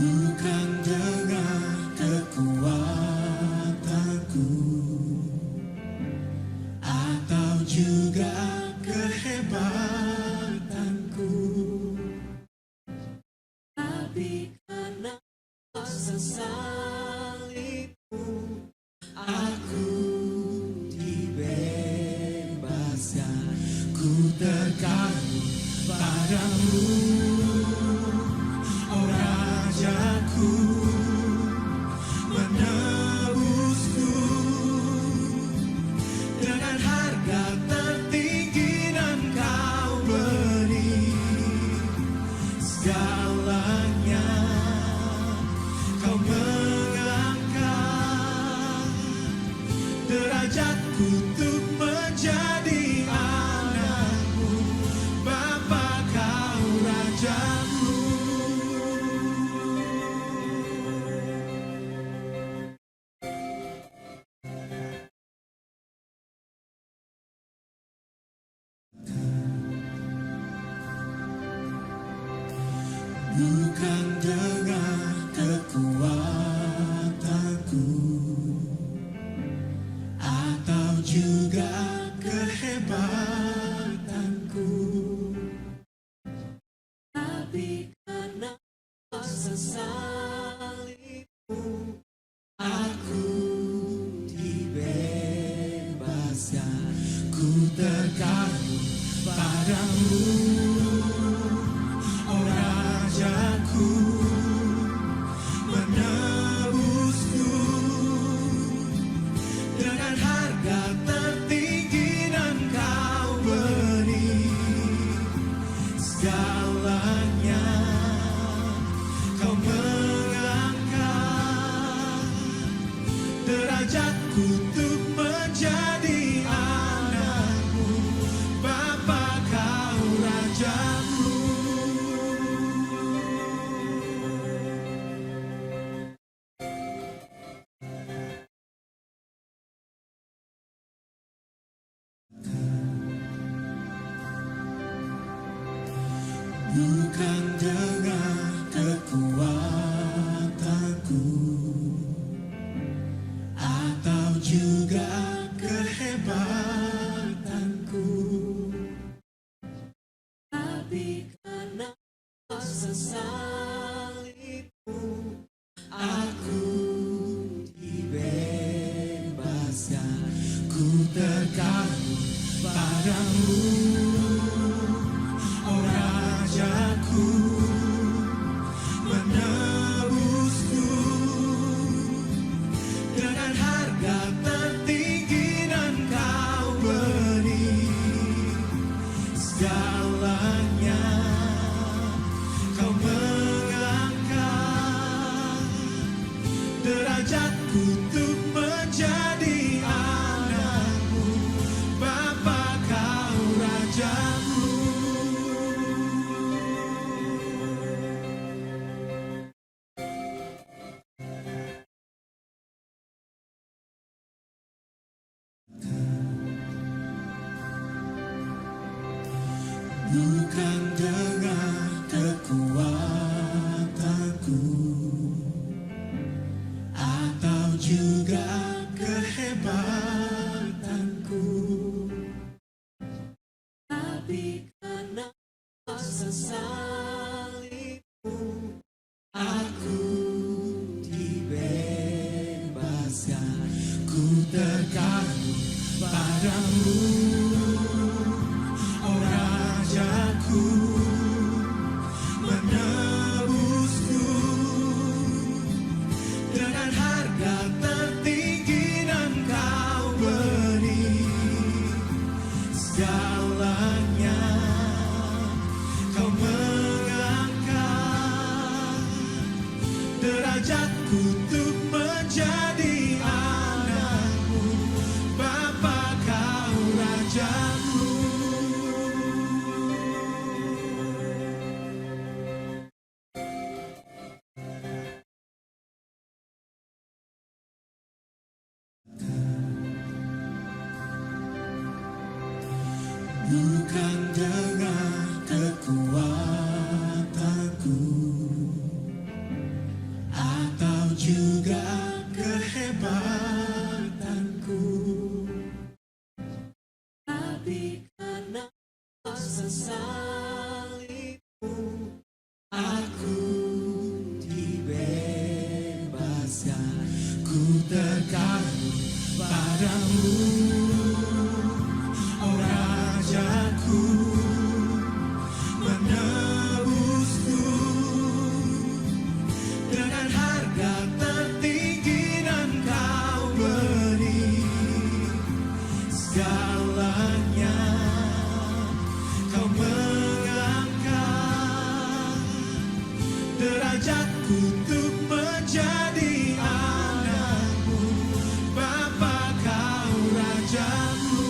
bukan dengan kekuatanku atau juga kehebatanku, tapi karena kuasa salibmu aku dibebaskan. Ku terkagum padamu, oh Rajaku, menebusku dengan harga tertinggi, dan kau beri segalanya. Kau mengangkat derajatku untuk menjadi anakmu, Bapa, kau Rajaku. Bukan dengan kekuatanku atau juga kehebatanku, tapi karena kuasa salibmu aku dibebaskan. Ku terkagum padamu, oh Rajaku, menebusku dengan harga tertinggi, dan kau beri segalanya. Kau mengangkat derajatku untuk menjadi anakmu, Bapa, kau Rajaku. Bukan dengan kekuatanku atau juga kehebatanku, tapi karena kuasa salibmu aku dibebaskan. Ku terkagum padamu, oh Rajaku, menebusku dengan harga tertinggi, dan kau beri segalanya. Kau mengangkat derajatku untuk menjadi anakmu, Bapa, kau Rajaku. Bukan dengan kekuatanku atau juga kehebatanku, tapi karena kuasa salibmu aku dibebaskan. Ku terkagum padamu, oh Rajaku, menebusku dengan harga tertinggi, dan kau beri segalanya. Kau mengangkat derajatku untuk menjadi anakmu, Bapa, kau Rajaku. Bukan dengan kekuatanku padamu, oh Rajaku, menebusku dengan harga tertinggi dan kau beri segalanya. Kau mengangkat derajatku untuk menjadi anakmu, Bapa kau Rajaku.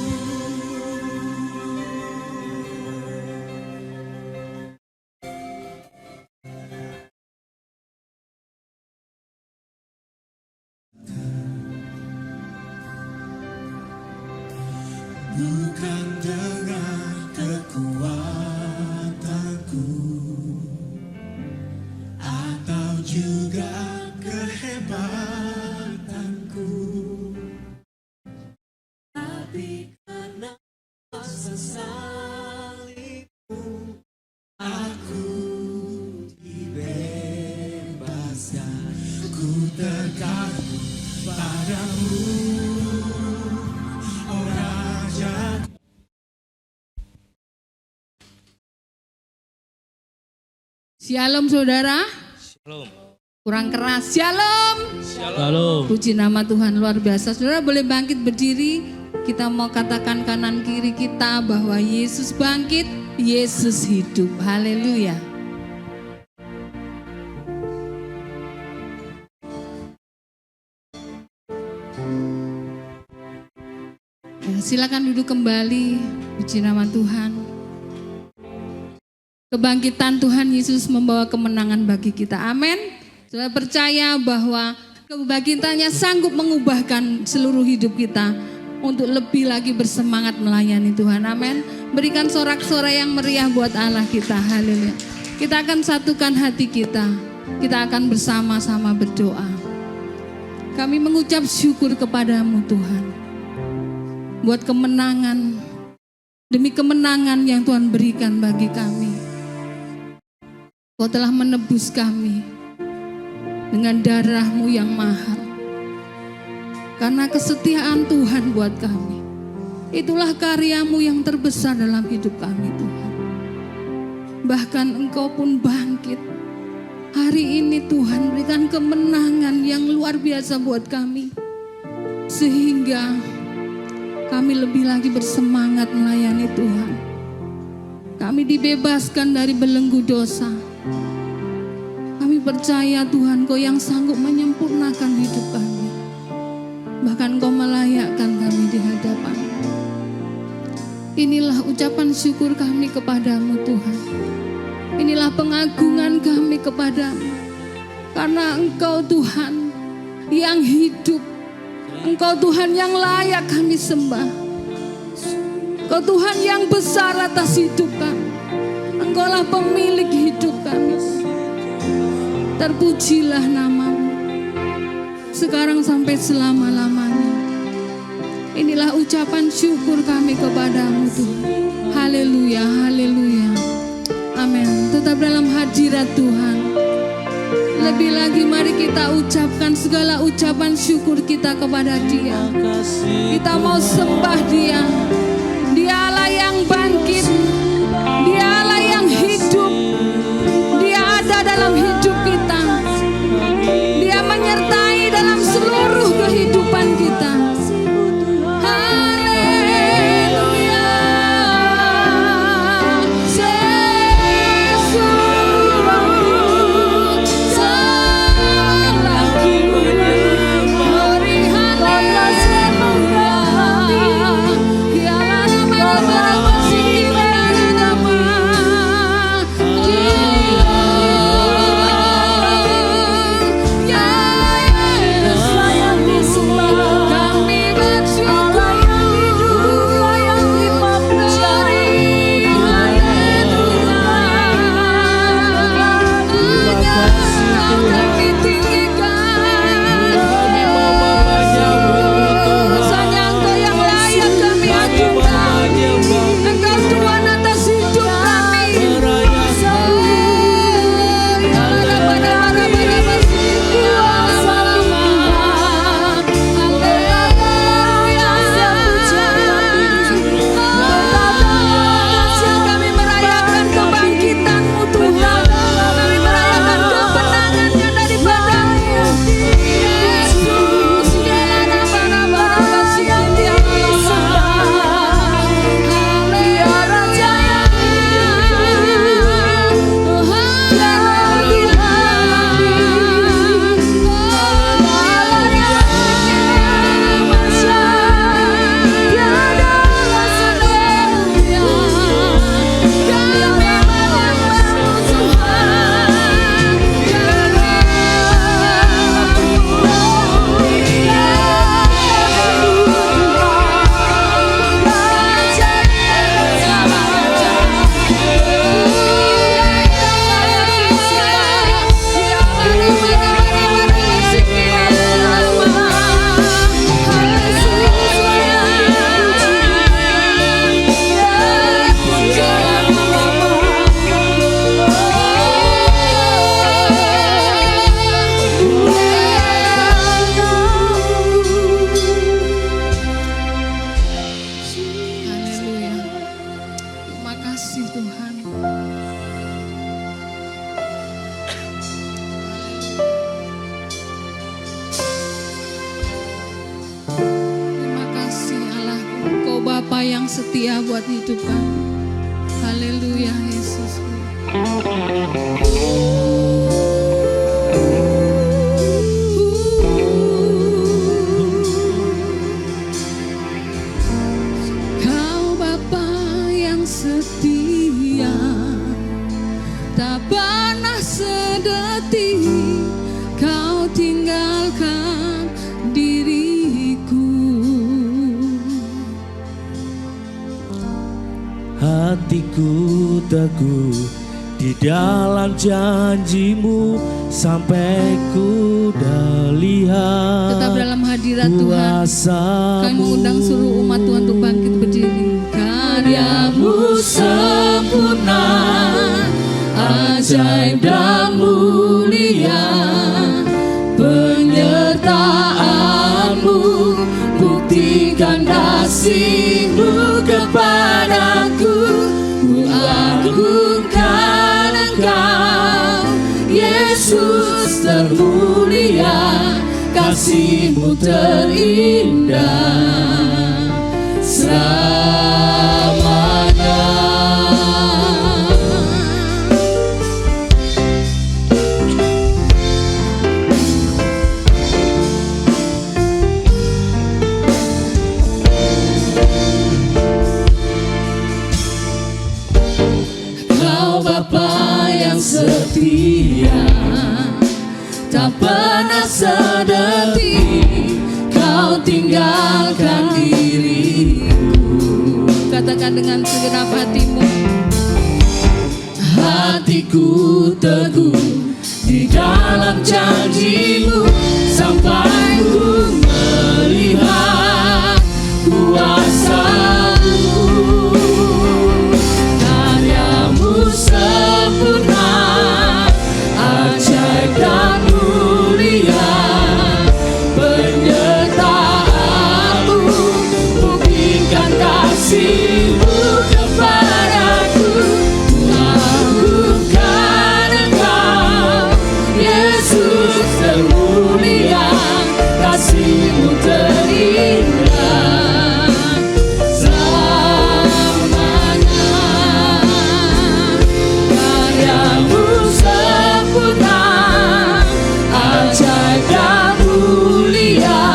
Bukan dengan kekuatanku atau juga kehebatanku, tapi karena kuasa salibmu aku dibebaskan. Ku tergantung padamu, oh Raja. Shalom saudara. Shalom. Kurang keras. Shalom. Shalom. Puji nama Tuhan, luar biasa. Saudara boleh bangkit berdiri. Kita mau katakan kanan kiri kita bahwa Yesus bangkit, Yesus hidup. Haleluya. Silakan duduk kembali. Puji nama Tuhan. Kebangkitan Tuhan Yesus membawa kemenangan bagi kita. Amin. Saudara percaya bahwa kebangkitannya sanggup mengubahkan seluruh hidup kita untuk lebih lagi bersemangat melayani Tuhan. Amin. Berikan sorak-sorai yang meriah buat Allah kita. Haleluya. Kita akan satukan hati kita. Kita akan bersama-sama berdoa. Kami mengucap syukur kepadamu Tuhan. Buat kemenangan, demi kemenangan yang Tuhan berikan bagi kami. Kau telah menebus kami dengan darah-Mu yang mahal. Karena kesetiaan Tuhan buat kami. Itulah karya-Mu yang terbesar dalam hidup kami Tuhan. Bahkan Engkau pun bangkit. Hari ini Tuhan berikan kemenangan yang luar biasa buat kami. Sehingga kami lebih lagi bersemangat melayani Tuhan. Kami dibebaskan dari belenggu dosa. Kami percaya Tuhan Kau yang sanggup menyempurnakan hidup kami. Bahkan Kau melayakkan kami di hadapan. Inilah ucapan syukur kami kepadamu Tuhan. Inilah pengagungan kami kepadamu. Karena Engkau Tuhan yang hidup. Engkau Tuhan yang layak kami sembah. Engkau Tuhan yang besar atas hidup kami. Engkaulah pemilik hidup kami. Terpujilah nama-Mu sekarang sampai selama-lamanya. Inilah ucapan syukur kami kepadamu Tuhan. Haleluya, haleluya. Amin. Tetap dalam hadirat Tuhan. Lebih lagi mari kita ucapkan segala ucapan syukur kita kepada Dia. Kita mau sembah Dia. Dia Allah yang bangkit. Dia Allah yang hidup. Dia ada dalam hidup kita. Dia menyertai dalam seluruh kehidupan kita. Bapa yang setia buat hidup kami. Haleluya Yesus. Kau Bapa yang setia, tak pernah sedetik Kau tinggalkan diriku. Hatiku teguh di dalam janjimu sampai ku dah lihat Tetap dalam hadirat Tuhan. Kami mengundang seluruh umat Tuhan untuk bangkit berdiri. Karyamu sempurna, ajaib dan mulia, penyertaanmu buktikan kasih-Mu kepadaku. Ku agungkan Engkau, Yesus termulia, kasih-Mu terindah selamanya. Bapa yang setia, tak pernah sedetik Kau tinggalkan diriku. Katakan dengan segenap hatimu. Hatiku teguh di dalam janji-Mu sampai ku melihat kuasa-Mu. Sempurna, ajaib dan mulia, penyertaan-Mu buktikan kasih-Mu kepadaku. Ku agungkan Engkau, Yesus termulia, kasih-Mu terindah selamanya. Sempurna, ajaib dan mulia,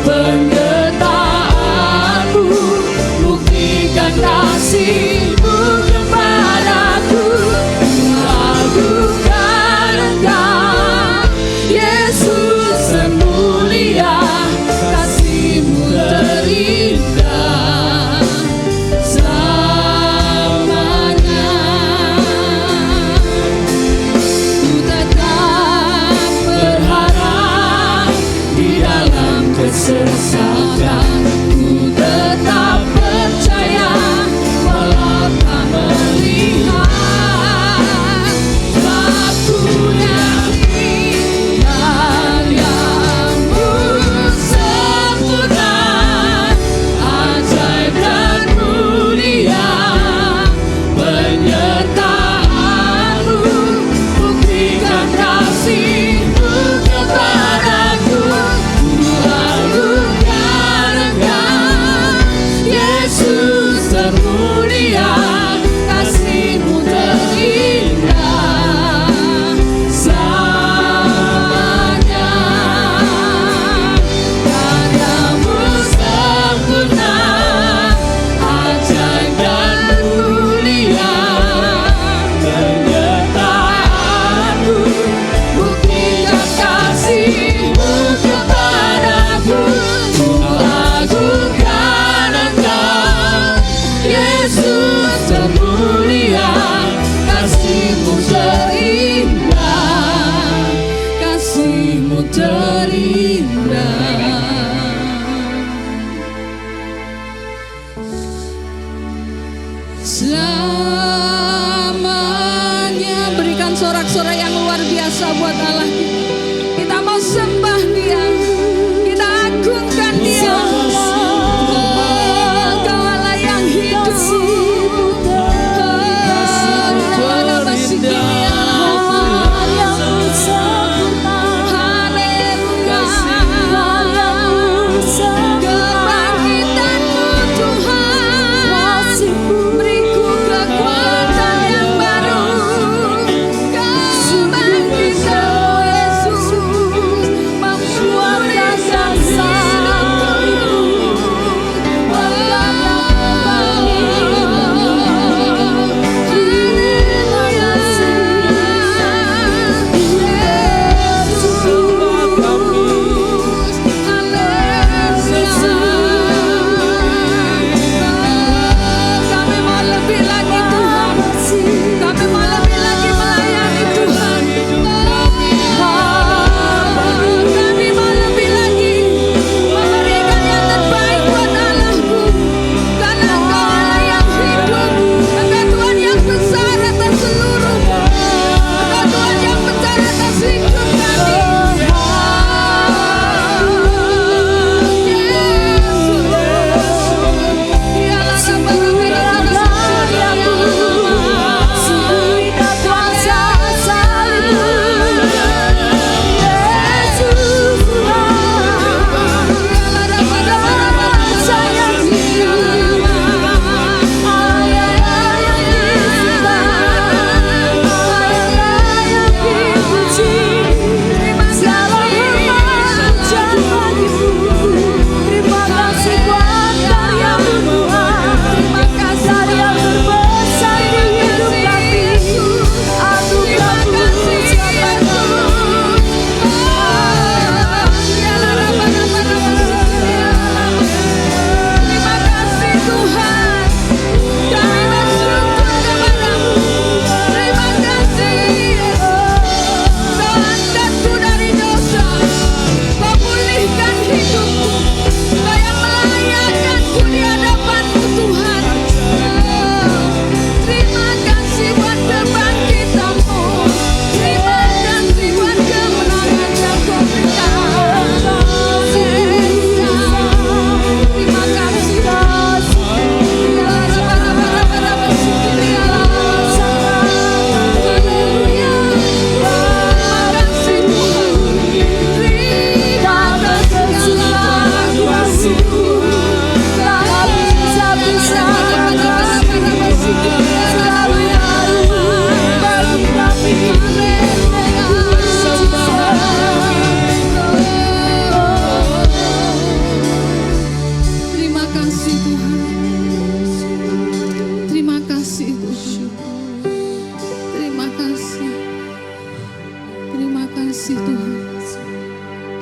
penyertaan-Mu buktikan kasih-Mu kepadaku. Ku agungkan Engkau, Yesus termulia, kasih-Mu terindah selamanya. Kesesakan, ku tetap percaya walau tak melihat. Aku yakin karya-Mu sempurna, ajaib dan mulia, penyertaan-Mu buktikan kasih-Mu kepadaku. Yesus termulia, kasih-Mu terindah selamanya. Karya-Mu sempurna, ajaib dan mulia, penyertaan-Mu buktikan kasih-Mu kepadaku. Ku agungkan Engkau, Yesus termulia, kasih-Mu terindah, kasih-Mu terindah selamanya. Berikan sorak-sorai yang luar biasa buat Allah kita. Kita mau sembah Dia, kita agungkan Dia. Kau Allah yang hidup. Haleluya. Kebangkitan-Mu Tuhan.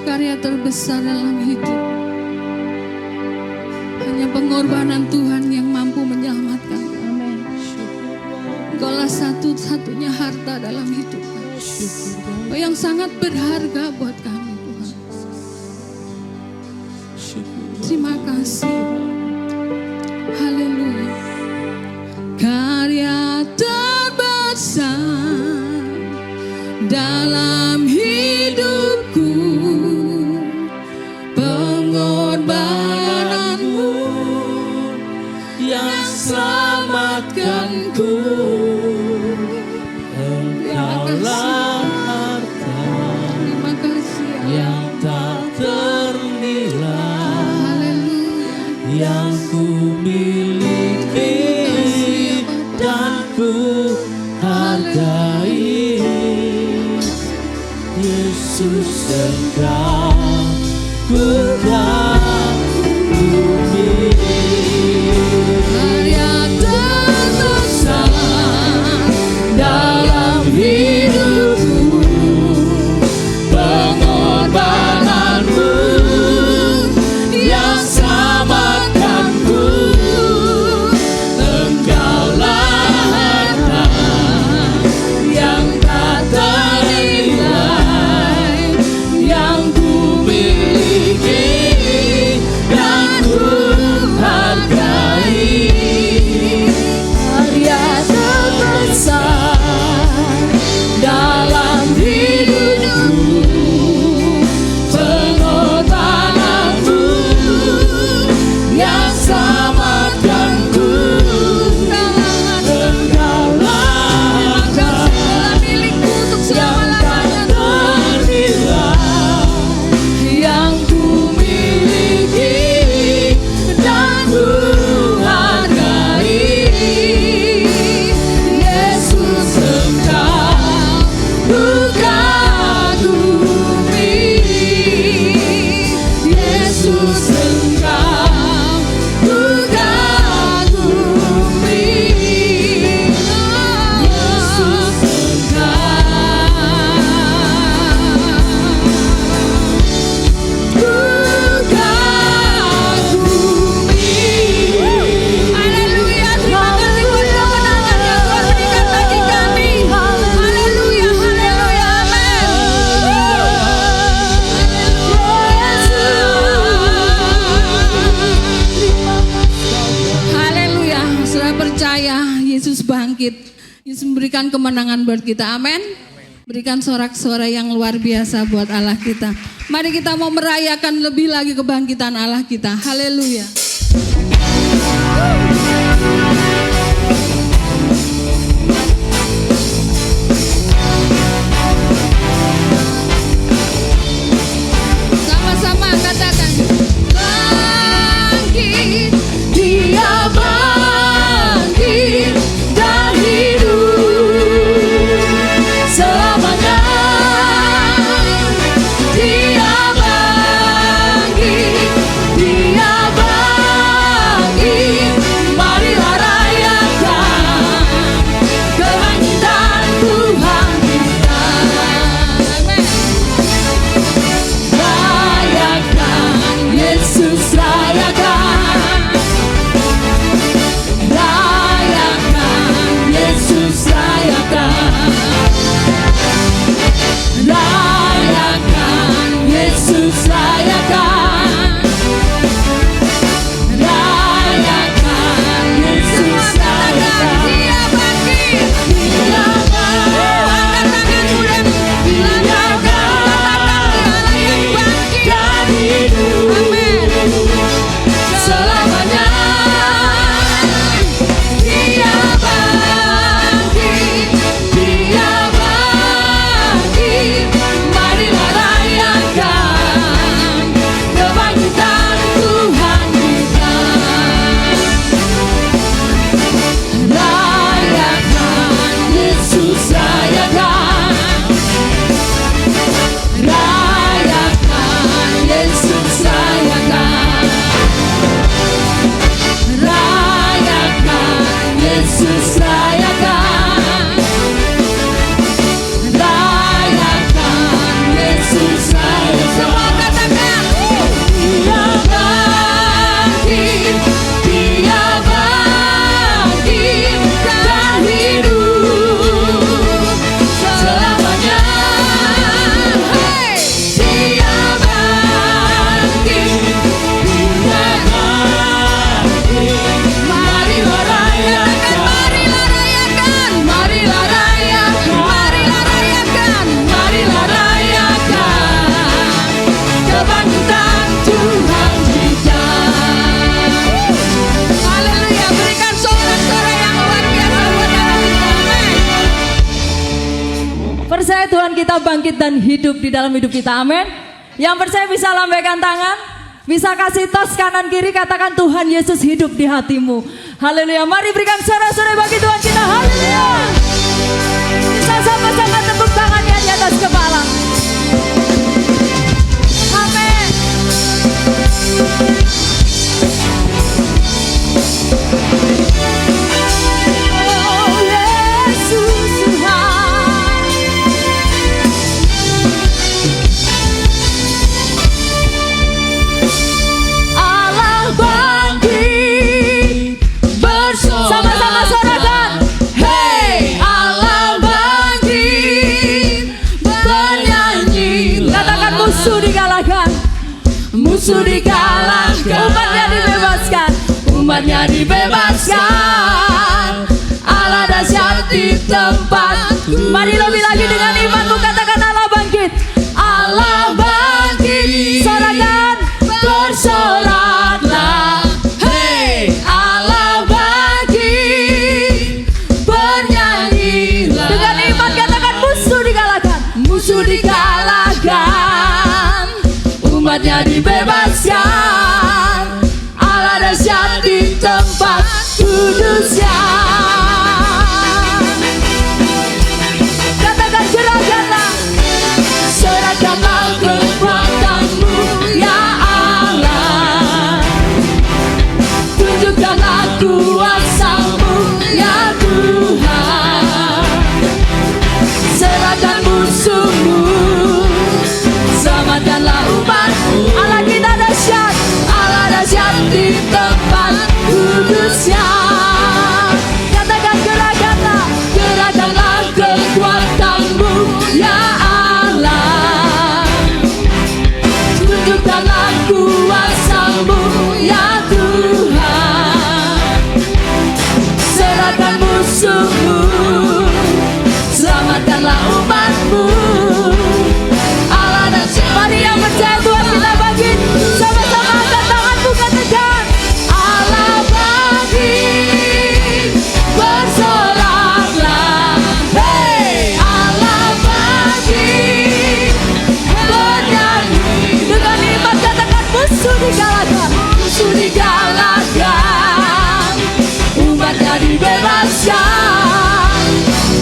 karya terbesar dalam hidup. Hanya pengorbanan Tuhan yang mampu menyelamatkan. Amin. Engkaulah satu-satunya harta dalam hidup kami. Engkau yang sangat berharga buat kami, Tuhan. Terima kasih. Haleluya. Karya terbesar dalam hidupku, pengorbananmu yang selamatkanku. Engkaulah harta terima kasih yang tak ternilai, haleluya, yang ku miliki dan ku hargai. Yesus Engkau ku kagumi. karya terbesar dalam hidupku, Pengorbananmu yang selamatkanku. Engkaulah harta yang tak ternilai, yang ku miliki dan ku hargai. karya terbesar Dalam hidupku, pengorbananmu yang selamatkanku. Engkaulah segala milikku untuk selama-lamanya, Tuhan. ternilai, yang ku miliki dan ku hargai. Yesus Engkau ku kagumi. Yesus Engkau ku kagumi. Yesus Haleluya, terima kasih buat kemenangan yang Tuhan berikan bagi kami. Haleluya, haleluya, amin. Haleluya, sudah percaya Yesus bangkit. Yesus memberikan kemenangan buat kita, amin. Berikan sorak-sorai yang luar biasa buat Allah kita. Mari kita mau merayakan lebih lagi kebangkitan Allah kita. Haleluya. Sama-sama katakan, bangkit, Dia bangkit dan hidup selamanya. Dia bangkit Allah bangkit dan hidup di dalam hidup kita. Amin. Yang percaya bisa lambaikan tangan, bisa kasih tos kanan kiri, katakan Tuhan Yesus hidup di hatimu. Haleluya. Mari berikan sorak-sorai bagi Tuhan kita. Haleluya. Bisa sama-sama tepuk tangannya di atas kepala. Amin. Oh Yesus Tuhan, Allah bangkit bersama-sama sorakan. Hey, Allah bangkit bernyanyi. Katakan musuh dikalahkan, musuh dikalahkan, umatnya dibebaskan, umatnya dibebaskan. Allah dahsyat di tempatku. Mari lebih lagi dengan imanmu, katakan Allah bangkit. Allah bangkit, sorakan, bersoraklah. Hey, Allah bangkit, bernyanyilah. Dengan iman katakan musuh dikalahkan, musuh dikalahkan, umatnya dibebaskan. Allah dahsyat di tempat kudusnya. Katakan serahkanlah, serahkanlah kekuatanmu ya Allah. Tunjukkanlah kuasamu ya Tuhan. Serahkan musuhmu, selamatkanlah umatmu. Allah kita dahsyat, Allah dahsyat di tempat kudusnya. Katakan gerakkanlah, gerakkanlah kekuatanmu ya Allah. Tunjukkanlah kuasamu ya Tuhan. Serahkan musuhmu, selamatkanlah umatmu. Allah dahsyat. Mari yang percaya Tuhan kita bangkit, sama-sama angkat tanganmu, katakan Allah bangkit, bersoraklah. Hey, Allah bangkit, bernyanyi. Dengan iman katakan musuh dikalahkan, musuh dikalahkan, umatnya dibebaskan.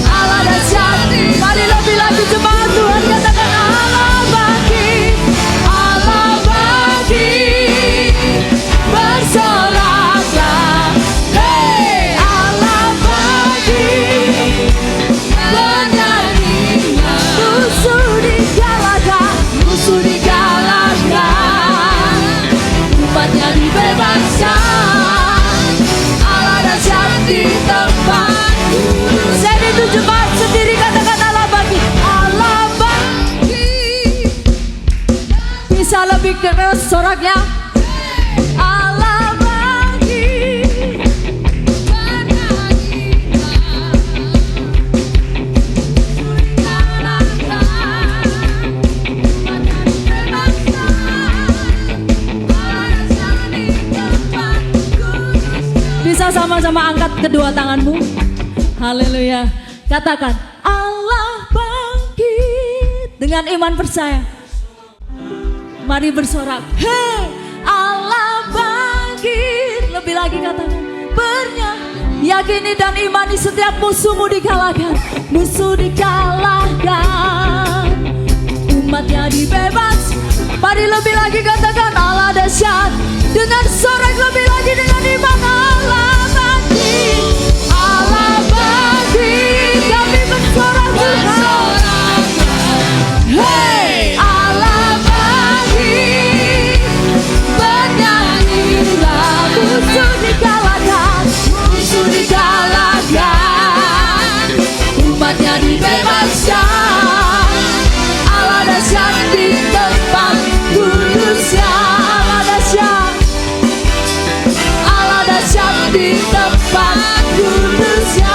Allah dahsyat. Mari lebih lagi jemaat Tuhan, katakan Allah bangkit, Allah bangkit, bersoraklah. Hey, Allah bangkit, bernyanyilah. Musuh dikalahkan, musuh dikalahkan, umatnya dibebaskan. Allah dahsyat di tempat. Saya itu jemaat sendiri, katakan Allah bangkit, Allah bangkit. Bisa lebih keras soraknya. Allah bangkit, bisa sama-sama angkat kedua tanganmu. Haleluya. Katakan Allah bangkit. Dengan iman percaya, mari bersorak. Hey, Allah bangkit. Lebih lagi katakan bernyanyi. Yakini dan imani setiap musuhmu dikalahkan, musuh dikalahkan, umatnya dibebas. Mari lebih lagi katakan Allah dahsyat. Dengan sorak lebih lagi dengan iman. Allah bangkit, Allah bangkit. Kami bersorak Tuhan. Hey, Allah bangkit, bernyanyilah. Musuh dikalahkan, musuh dikalahkan, umatnya dibebaskan. Allah dahsyat di tempat kudusnya. Allah dahsyat, Allah dahsyat di tempat kudusnya.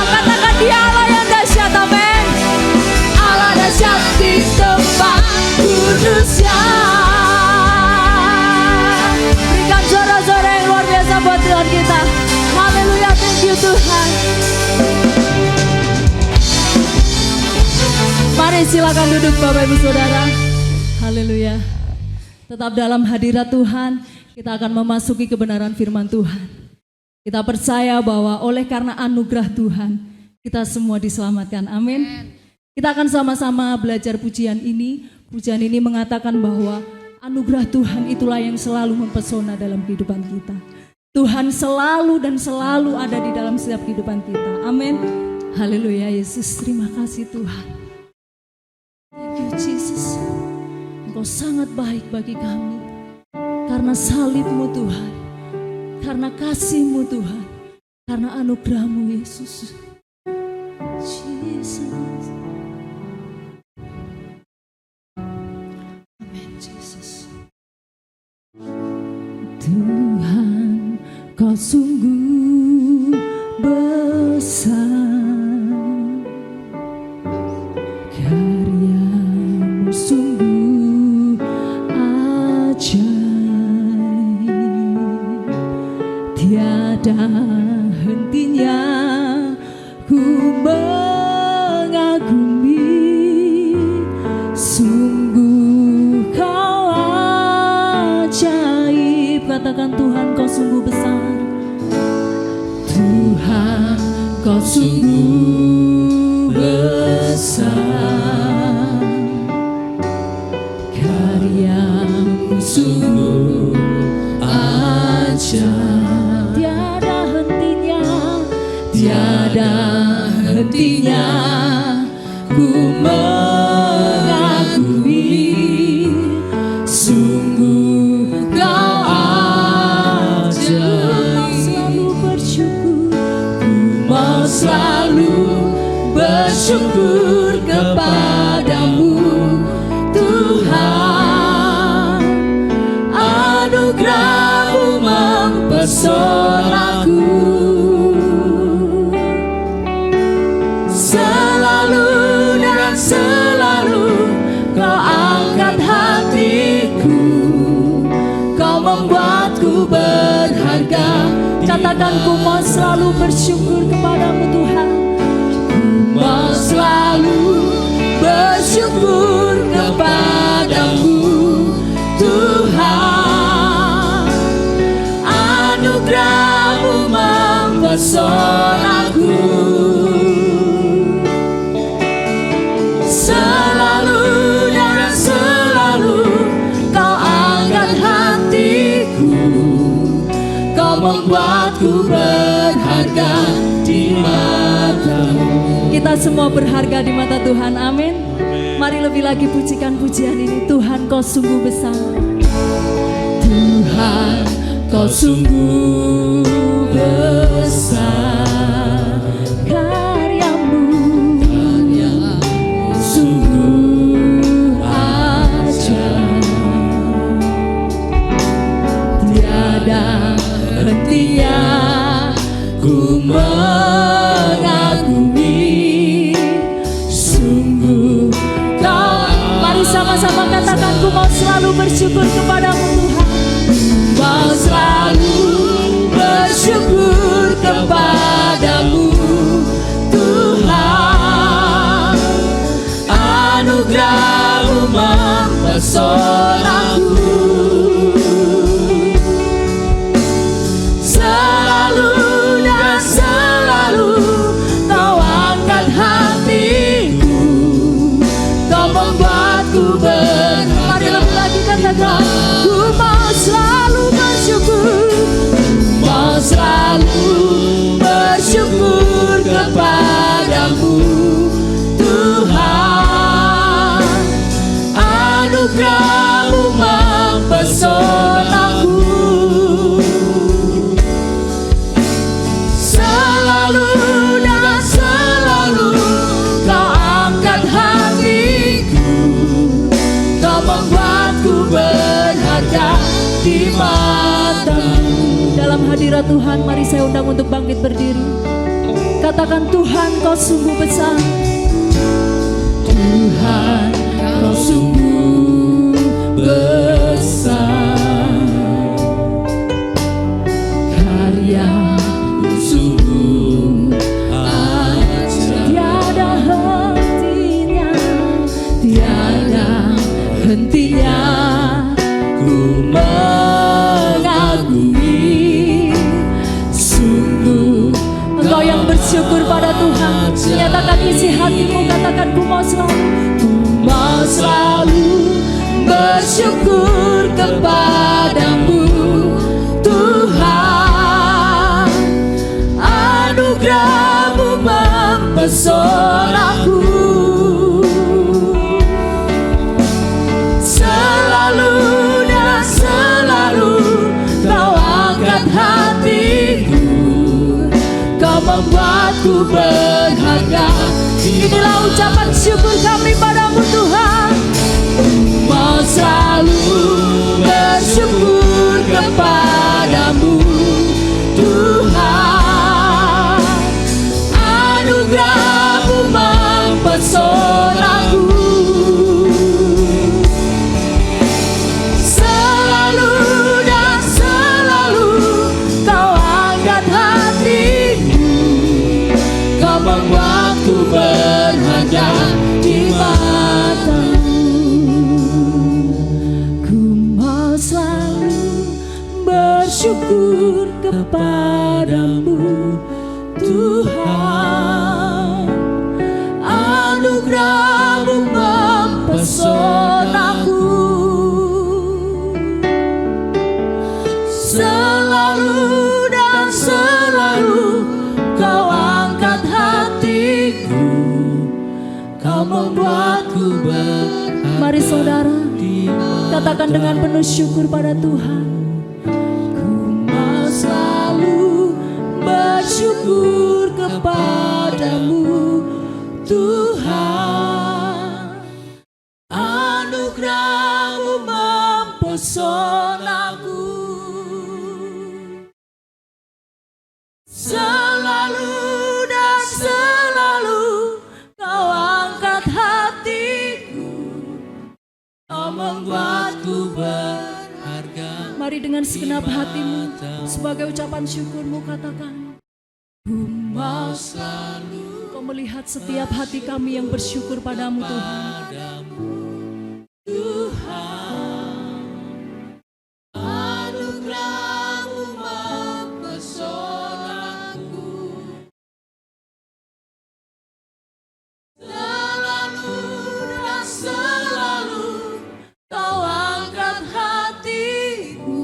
silakan duduk Bapak Ibu Saudara. Haleluya. Tetap dalam hadirat Tuhan, kita akan memasuki kebenaran firman Tuhan. Kita percaya bahwa oleh karena anugerah Tuhan, kita semua diselamatkan. Amin. Kita akan sama-sama belajar pujian ini. Pujian ini mengatakan bahwa anugerah Tuhan itulah yang selalu mempesona dalam kehidupan kita. Tuhan selalu dan selalu ada di dalam setiap kehidupan kita. Amin. Haleluya Yesus, terima kasih Tuhan. Thank you Jesus. Engkau sangat baik bagi kami. Karena salib-Mu Tuhan. Karena kasih-Mu Tuhan. Karena anugerah-Mu Yesus. Jesus. Amin Jesus. Tuhan, Kau sungguh besar. Karya-Mu sungguh ajaib. Tiada hentinya ku mengagumi. Sungguh Kau ajaib. Katakan Tuhan, Kau sungguh besar. Tuhan, Kau sungguh besar. Karya-Mu sungguh ajaib. Tiada hentinya, tiada hentinya ku mengagumi. Sungguh Kau ajaib. Selalu bersyukur, ku mau selalu bersyukur kepadamu Tuhan. Anugerah-Mu mempesonaku. Selalu dan selalu Kau angkat hatiku. Kau membuatku berharga. Katakan, ku mau selalu bersyukur kepadamu Tuhan. Ku mau selalu bersyukur kepadamu Tuhan. Anugerah-Mu mempesonaku. Selalu dan selalu Kau angkat hatiku. Kau membuatku berharga di mata-Mu. Kita semua berharga di mata Tuhan, amin. Mari lebih lagi pujikan pujian ini. Tuhan, Kau sungguh besar. Tuhan, Kau sungguh besar. Karya-Mu sungguh ajaib. Tiada hentinya ku mengagumi. Sungguh Kau. Mari sama-sama katakan, ku mau selalu bersyukur kepadamu Tuhan. Mau selalu bersyukur kepadamu Tuhan. Anugerah-Mu mempesonaku. Selalu dan selalu Kau angkat hatiku. Kau membuatku berharga. Mari lebih lagi katakan, ku mau selalu bersyukur. Mau selalu bersyukur kepadamu Tuhan. Anugerah-Mu mempesonaku. Selalu dan selalu Kau angkat hatiku. Kau membuatku berharga di mata-Mu. Dalam hadirat Tuhan, mari saya undang untuk bangkit berdiri. Katakan, Tuhan, Kau sungguh besar. Tuhan, Kau sungguh besar. Karya-Mu sungguh ajaib. Tiada hentinya, isi hatimu, katakan ku mau selalu bersyukur kepadamu Tuhan. Anugerah-Mu mempesonaku, selalu dan selalu Kau angkat hatiku, Kau membuatku berharga. Inilah ucapan syukur kami padamu Tuhan. Mau selalu bersyukur kepadamu Tuhan. Anugerah-Mu mempesonaku, selalu dan selalu Kau angkat hatiku, Kau membuatku berharga di mata-Mu. Ku mau selalu bersyukur kepadamu Tuhan. Anugerah-Mu mempesonaku, selalu dan selalu Kau angkat hatiku, Kau membuatku berharga. Mari saudara, katakan dengan penuh syukur pada Tuhan. Ku mau selalu bersyukur kepadamu Tuhan. Anugerah-Mu mempesonaku, selalu dan selalu Kau angkat hatiku, Kau membuatku berharga. Mari dengan segenap hatimu, sebagai ucapan syukurmu katakan, ku mau selalu. Kau melihat setiap hati kami yang bersyukur padamu Tuhan. Tuhan, anugerah-Mu mempesonaku, selalu dan selalu Kau angkat hatiku,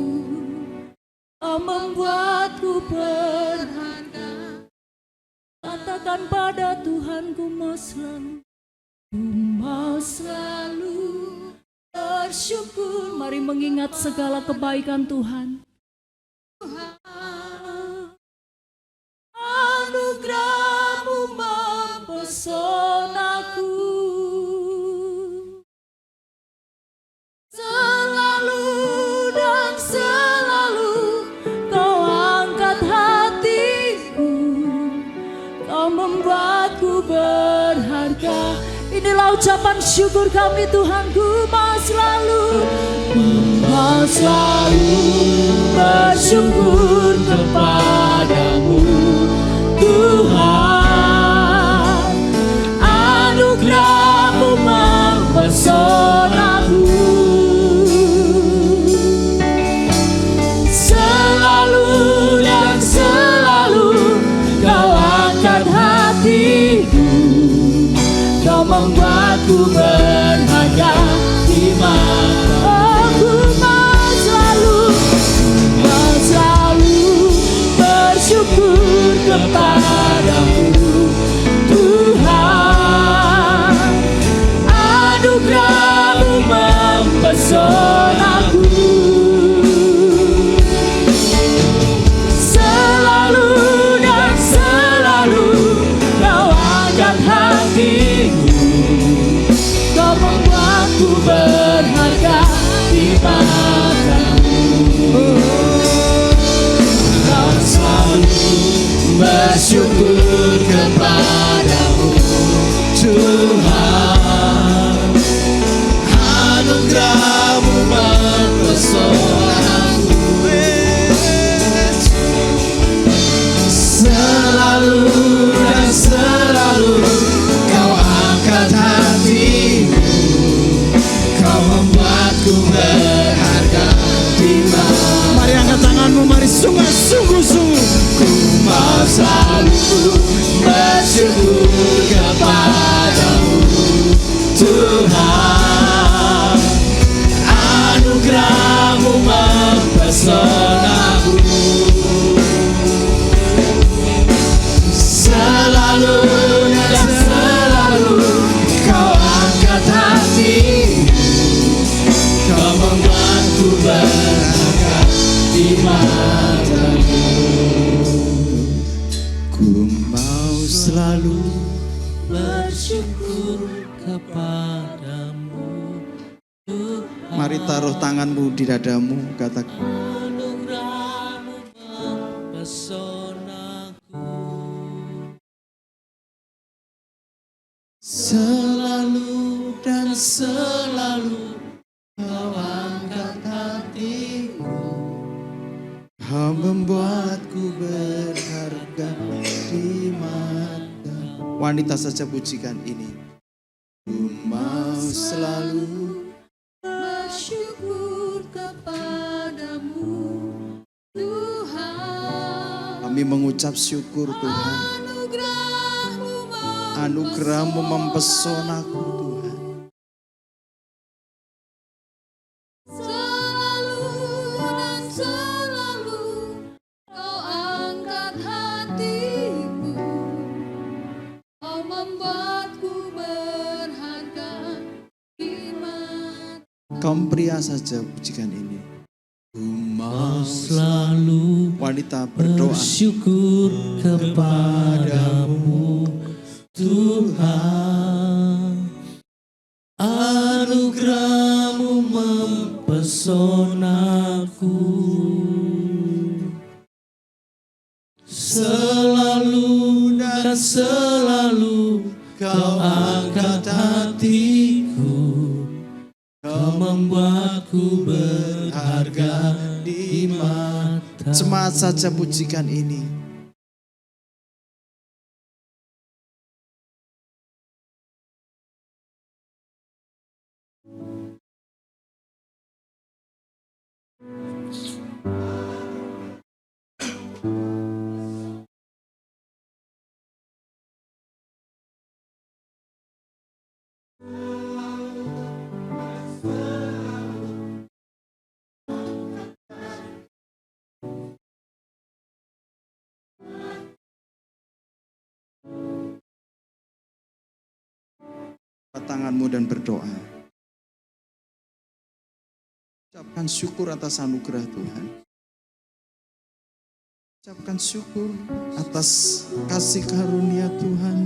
Kau membuatku berharga. Katakan pada Tuhan, ku mau selalu bersyukur. Mari mengingat segala kebaikan Tuhan. Anugerah-Mu mempesonaku, selalu dan selalu Kau angkat hatiku, Kau membuatku berharga. Inilah ucapan syukur kami Tuhan. Ku mau selalu bersyukur kepadamu Tuhan. Anugerah-Mu mempesonaku, selalu dan selalu Kau angkat hatiku, Kau membuatku berharga di mata. Aku mau selalu bersyukur kepadamu Tuhan. Anugerah-Mu mempesonaku, selalu dan selalu Kau angkat hatiku, Kau membuatku berharga di mata-Mu. Kau selalu bersyukur kepadamu Tuhan. Anugerah-Mu mempesonaku, selalu dan selalu Kau angkat hatiku, Kau membuatku berharga di mata. Mari angkat tanganmu, mari sungguh-sungguh. Ku mau selalu bersyukur kepada Tuhan, anugerah-Mu mempesonaku. Selalu dan selalu Kau angkat hati, Kau membuatku berharga di mata-Mu. Ku mau selalu bersyukur kepadamu, Tuhan. Mari taruh tanganmu di dadamu, katakan, Anugerah-Mu mempesonaku. Selalu dan selalu Kau angkat hatiku, Kau membuatku berharga di mata. Wanita saja pujikan ini. Ku mau selalu Bersyukur kepadamu Tuhan. kami mengucap syukur Tuhan. Anugerah-Mu mempesonaku Tuhan. Selalu dan selalu Kau angkat hatiku, Kau membuatku berharga di mata. Kaum pria saja pujikan ini. Ku mau selalu Wanita berdoa. bersyukur kepadamu, Tuhan. Anugerah-Mu mempesonaku. Selalu dan selalu Kau angkat hatiku, Kau membuatku berharga di mata. Semangat saja pujikan ini. Tanganmu dan berdoa. Ucapkan syukur atas anugerah Tuhan. Ucapkan syukur atas kasih karunia Tuhan.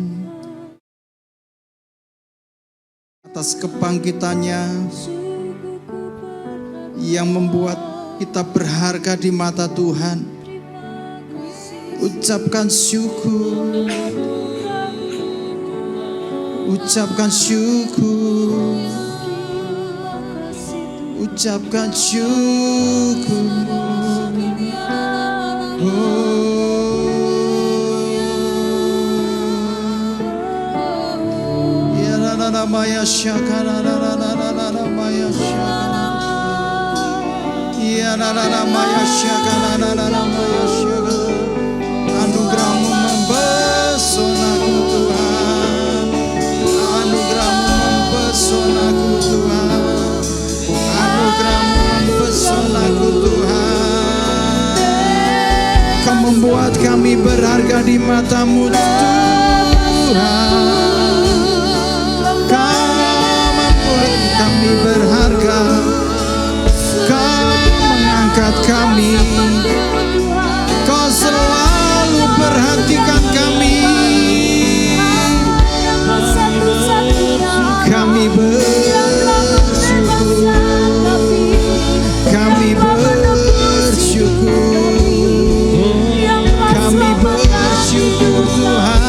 Atas kebangkitannya yang membuat kita berharga di mata Tuhan. Ucapkan syukur. Ucapkan syukur. Ucapkan syukur. Ya la la la maya shaka la la la la la la maya shaka. Ya la la la maya shaka la la la la maya shaka. Anugerah-Mu mempesonaku Tuhan. Anugerah-Mu mempesonaku Tuhan. Anugerah-Mu mempesonaku Tuhan. Kau membuat kami berharga di mata-Mu Tuhan. Kau membuat kami berharga. Kau mengangkat kami. Kau selalu perhatikan kami. Kami bersyukur. Kami bersyukur. Kami bersyukur Tuhan.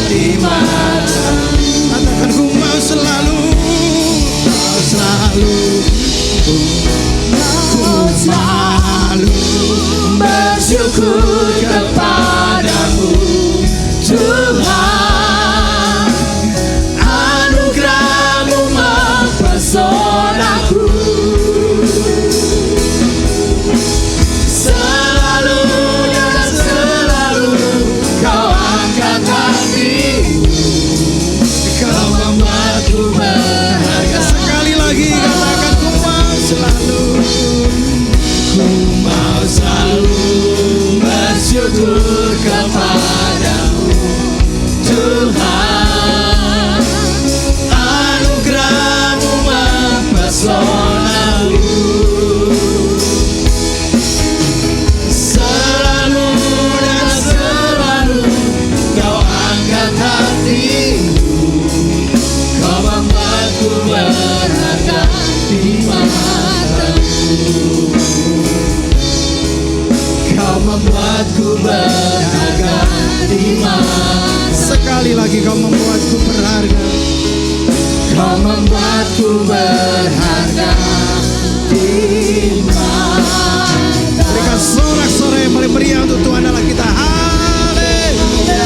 di matamu. Katakan ku mau selalu, Ku selalu bersyukur kepadamu Tuhan. Anugerahmu mempesonaku. Selalu dan selalu kau angkat hatimu. Kau membuatku berharga. sekali lagi katakan ku mau selalu. Ku mau selalu bersyukur kepadamu Tuhan. Anugerahmu mempesonaku. Selalu dan selalu kau angkat hatimu. Kau membuatku berharga di matamu. Kau membuatku berharga di matamu. Sekali lagi kau membuatku berharga. Kau membuatku berharga di matamu. Berikan sorak-sorai yang paling meriah untuk Tuhan Allah kita. Haleluya.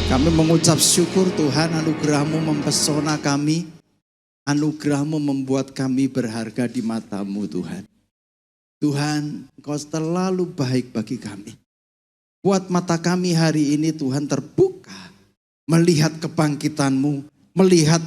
Kami mengucap syukur Tuhan, anugerah-Mu mempesona kami. Anugerah-Mu membuat kami berharga di mata-Mu Tuhan. Tuhan, Engkau terlalu baik bagi kami. Buat mata kami hari ini Tuhan terbuka. Melihat kebangkitan-Mu. Melihat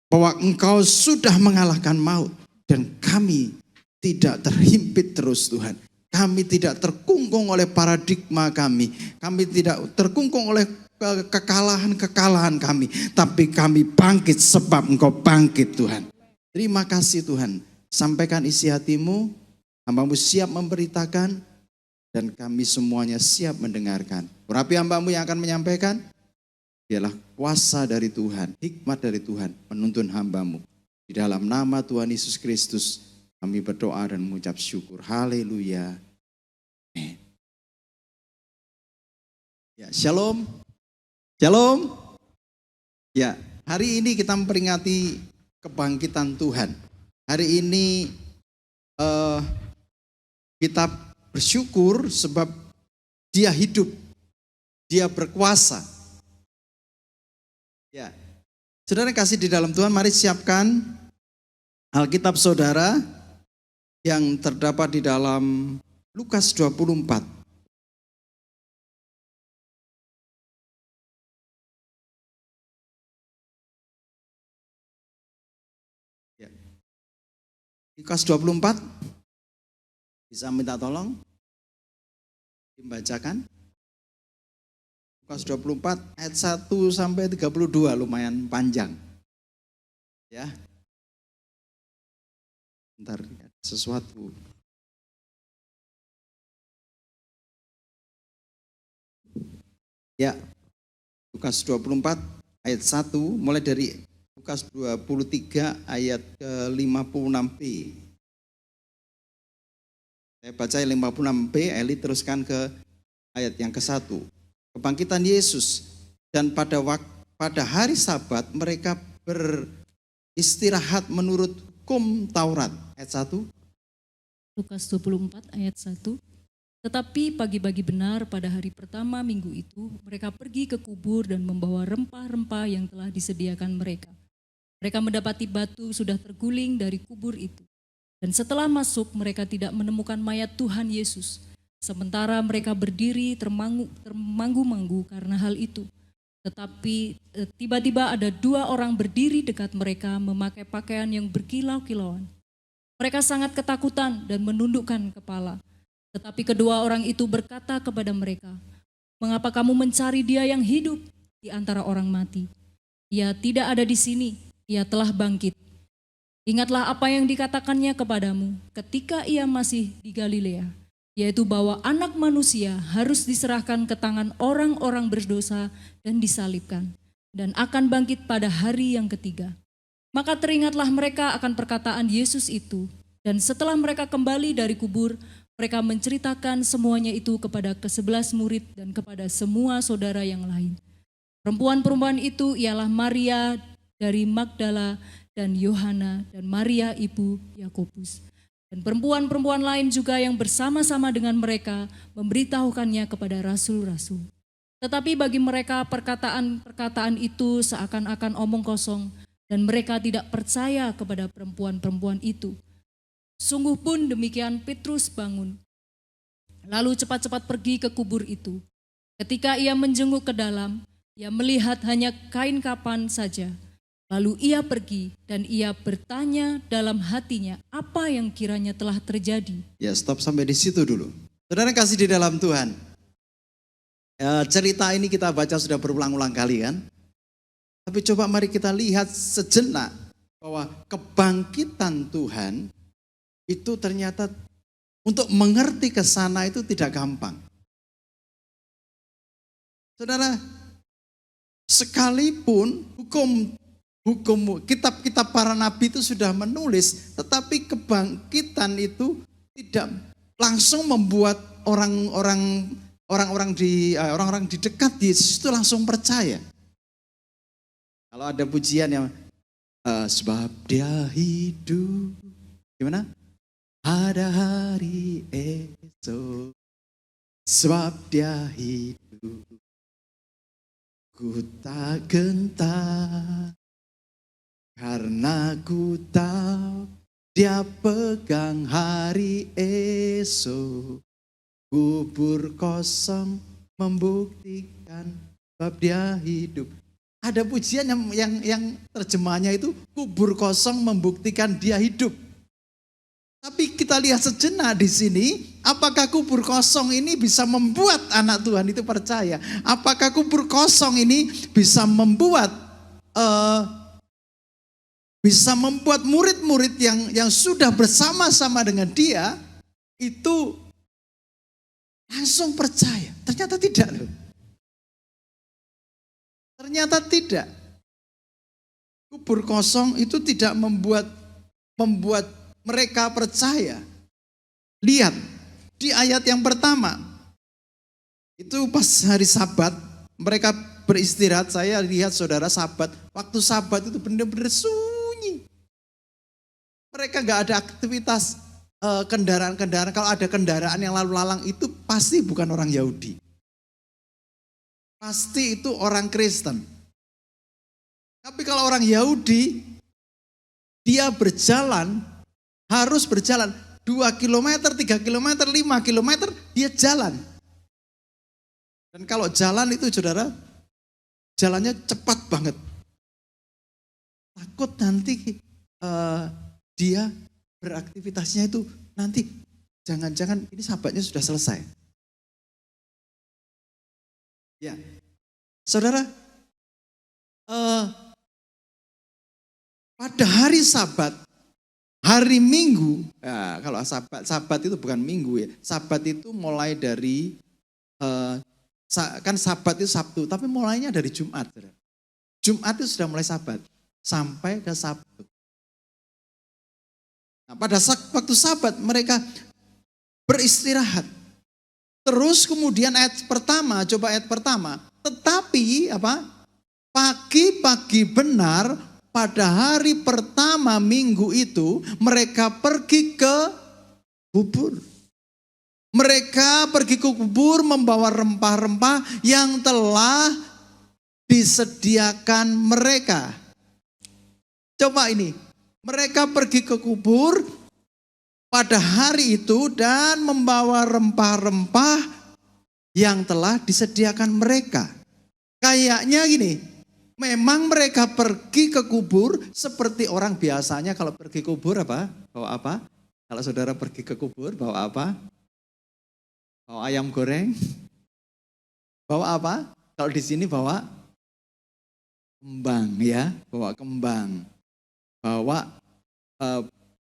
bahwa Engkau sudah mengalahkan maut. Dan kami tidak terhimpit terus Tuhan. Kami tidak terkungkung oleh paradigma kami. Kami tidak terkungkung oleh kekalahan-kekalahan kami. Tapi kami bangkit sebab Engkau bangkit Tuhan. Terima kasih Tuhan. Sampaikan isi hatimu. Hamba-Mu siap memberitakan. Dan kami semuanya siap mendengarkan. Urapi hamba-Mu yang akan menyampaikan. Ialah kuasa dari Tuhan. Hikmat dari Tuhan. Menuntun hamba-Mu. Di dalam nama Tuhan Yesus Kristus. Kami berdoa dan mengucap syukur. Haleluya. Amin. Ya, shalom. Shalom. Ya, hari ini kita memperingati kebangkitan Tuhan. Hari ini kita bersyukur sebab Dia hidup. Dia berkuasa. Ya. Saudara kasih di dalam Tuhan, mari siapkan Alkitab saudara yang terdapat di dalam Lukas 24. Ya. Lukas 24. Bisa minta tolong dibacakan. Lukas 24 ayat 1 sampai 32 lumayan panjang. Ya. Bentar, sesuatu. Ya, Lukas 24 ayat 1 mulai dari Lukas 23 ayat ke-56b. Saya baca 56b, Eli teruskan ke ayat yang ke-1. Kebangkitan Yesus, dan pada hari Sabat mereka beristirahat menurut hukum Taurat. Ayat 1. Lukas 24 ayat 1. Tetapi pagi-pagi benar pada hari pertama minggu itu, mereka pergi ke kubur dan membawa rempah-rempah yang telah disediakan mereka. Mereka mendapati batu sudah terguling dari kubur itu. Dan setelah masuk, mereka tidak menemukan mayat Tuhan Yesus. Sementara mereka berdiri termanggu-manggu karena hal itu. Tetapi tiba-tiba ada 2 orang berdiri dekat mereka memakai pakaian yang berkilau-kilauan. Mereka sangat ketakutan dan menundukkan kepala. Tetapi kedua orang itu berkata kepada mereka, "Mengapa kamu mencari Dia yang hidup di antara orang mati? Ia tidak ada di sini, Ia telah bangkit. Ingatlah apa yang dikatakannya kepadamu ketika Ia masih di Galilea, yaitu bahwa Anak Manusia harus diserahkan ke tangan orang-orang berdosa dan disalibkan, dan akan bangkit pada hari yang ketiga." Maka teringatlah mereka akan perkataan Yesus itu, Dan setelah mereka kembali dari kubur, mereka menceritakan semuanya itu kepada ke-11 murid dan kepada semua saudara yang lain. Perempuan-perempuan itu ialah Maria dari Magdala dan Yohana dan Maria ibu Yakobus. Dan perempuan-perempuan lain juga yang bersama-sama dengan mereka memberitahukannya kepada rasul-rasul. Tetapi bagi mereka perkataan-perkataan itu seakan-akan omong kosong dan mereka tidak percaya kepada perempuan-perempuan itu. Sungguh pun demikian Petrus bangun, lalu cepat-cepat pergi ke kubur itu. Ketika ia menjenguk ke dalam, ia melihat hanya kain kapan saja. Lalu ia pergi dan ia bertanya dalam hatinya apa yang kiranya telah terjadi. Ya, stop sampai di situ dulu. Saudara kasih di dalam Tuhan. Cerita ini kita baca sudah berulang-ulang kali kan. Tapi coba mari kita lihat sejenak bahwa kebangkitan Tuhan itu ternyata untuk mengerti ke sana itu tidak gampang. Saudara, sekalipun hukum kitab-kitab para nabi itu sudah menulis, tetapi kebangkitan itu tidak langsung membuat orang-orang di dekat Yesus itu langsung percaya. Kalau ada pujian yang sebab dia hidup, gimana? Ada hari esok, sebab dia hidup, ku tak gentar, karena ku tahu dia pegang hari esok. Kubur kosong membuktikan sebab dia hidup. Ada pujian yang terjemahannya itu kubur kosong membuktikan dia hidup. Tapi kita lihat sejenak di sini, apakah kubur kosong ini bisa membuat anak Tuhan itu percaya? Apakah kubur kosong ini bisa membuat murid-murid yang sudah bersama-sama dengan dia itu langsung percaya? Ternyata tidak loh. Ternyata tidak. Kubur kosong itu tidak membuat mereka percaya. Lihat di ayat yang pertama. Itu pas hari Sabat mereka beristirahat. Saya lihat saudara Sabat. Waktu Sabat itu benar-benar sunyi. Mereka gak ada aktivitas kendaraan-kendaraan. Kalau ada kendaraan yang lalu lalang itu pasti bukan orang Yahudi. Pasti itu orang Kristen. Tapi kalau orang Yahudi, dia harus berjalan 2 km, 3 km, 5 km, dia jalan. Dan kalau jalan itu saudara, jalannya cepat banget. Takut nanti dia beraktivitasnya itu nanti jangan-jangan ini Sabatnya sudah selesai. Ya, saudara, pada hari Sabat, hari Minggu, ya, kalau Sabat itu bukan Minggu ya, Sabat itu mulai dari, kan Sabat itu Sabtu, tapi mulainya dari Jumat. Saudara. Jumat itu sudah mulai Sabat, sampai ke Sabtu. Nah, pada waktu Sabat mereka beristirahat. Terus kemudian coba ayat pertama. Tetapi pagi-pagi benar pada hari pertama minggu itu mereka pergi ke kubur. Mereka pergi ke kubur membawa rempah-rempah yang telah disediakan mereka. Coba ini, mereka pergi ke kubur pada hari itu dan membawa rempah-rempah yang telah disediakan mereka. Kayaknya gini, memang mereka pergi ke kubur seperti orang biasanya kalau pergi ke kubur bawa apa? Kalau saudara pergi ke kubur bawa apa? Bawa ayam goreng? Bawa apa? Kalau di sini bawa kembang ya, bawa kembang. Bawa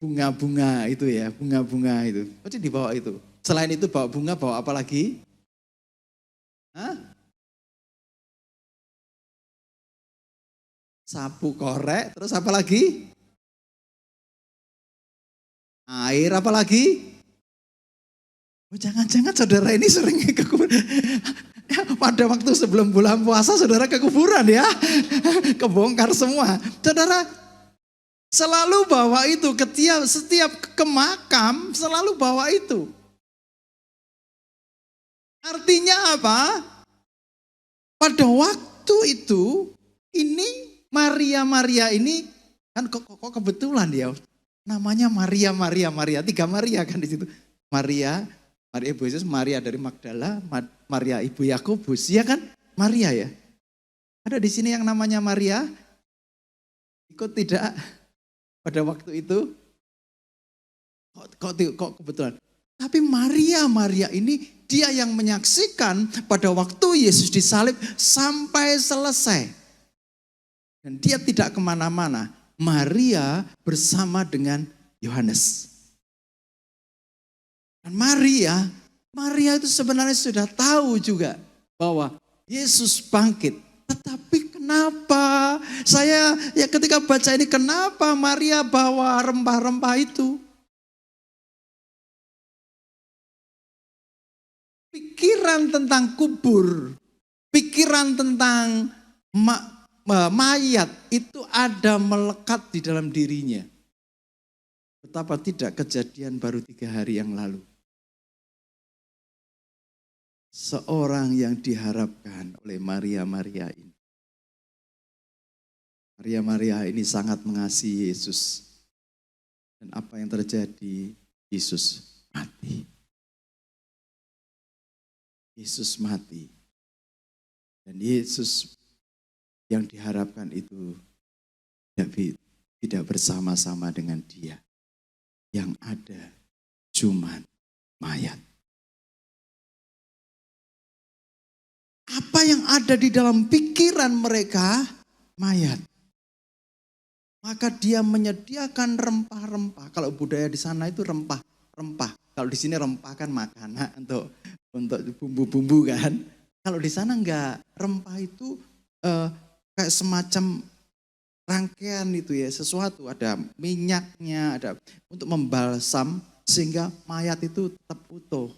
bunga-bunga itu ya, bunga-bunga itu. Pasti dibawa itu. Selain itu bawa bunga, bawa apa lagi? Hah? Sapu korek, terus apa lagi? air apa lagi? Oh, jangan-jangan saudara ini sering ke kuburan. Pada waktu sebelum bulan puasa saudara ke kuburan ya. Kebongkar semua. Saudara selalu bawa itu, setiap ke makam selalu bawa itu. Artinya apa? Pada waktu itu ini Maria ini kan kok kebetulan ya namanya Maria, 3 Maria kan di situ. Maria Ibu Yesus, Maria dari Magdala, Maria Ibu Yakobus, ya kan? Maria ya. Ada di sini yang namanya Maria? Ikut tidak pada waktu itu? Kok kebetulan? Tapi Maria ini dia yang menyaksikan pada waktu Yesus disalib sampai selesai. Dan dia tidak kemana-mana. Maria bersama dengan Yohanes. Dan Maria itu sebenarnya sudah tahu juga bahwa Yesus bangkit. Tetapi kenapa saya ketika baca ini kenapa Maria bawa rempah-rempah itu? Pikiran tentang kubur, pikiran tentang mayat itu ada melekat di dalam dirinya. Betapa tidak kejadian baru 3 hari yang lalu. Seorang yang diharapkan oleh Maria ini. Maria ini sangat mengasihi Yesus. Dan apa yang terjadi? Yesus mati. Yesus mati. Dan Yesus yang diharapkan itu tidak bersama-sama dengan dia. Yang ada cuman mayat. Apa yang ada di dalam pikiran mereka? Mayat. Maka dia menyediakan rempah-rempah. Kalau budaya di sana itu rempah-rempah. Kalau di sini rempah kan makanan untuk bumbu-bumbu kan. Kalau di sana enggak, rempah itu kayak semacam rangkaian itu ya, sesuatu, ada minyaknya, ada untuk membalsam sehingga mayat itu tetap utuh.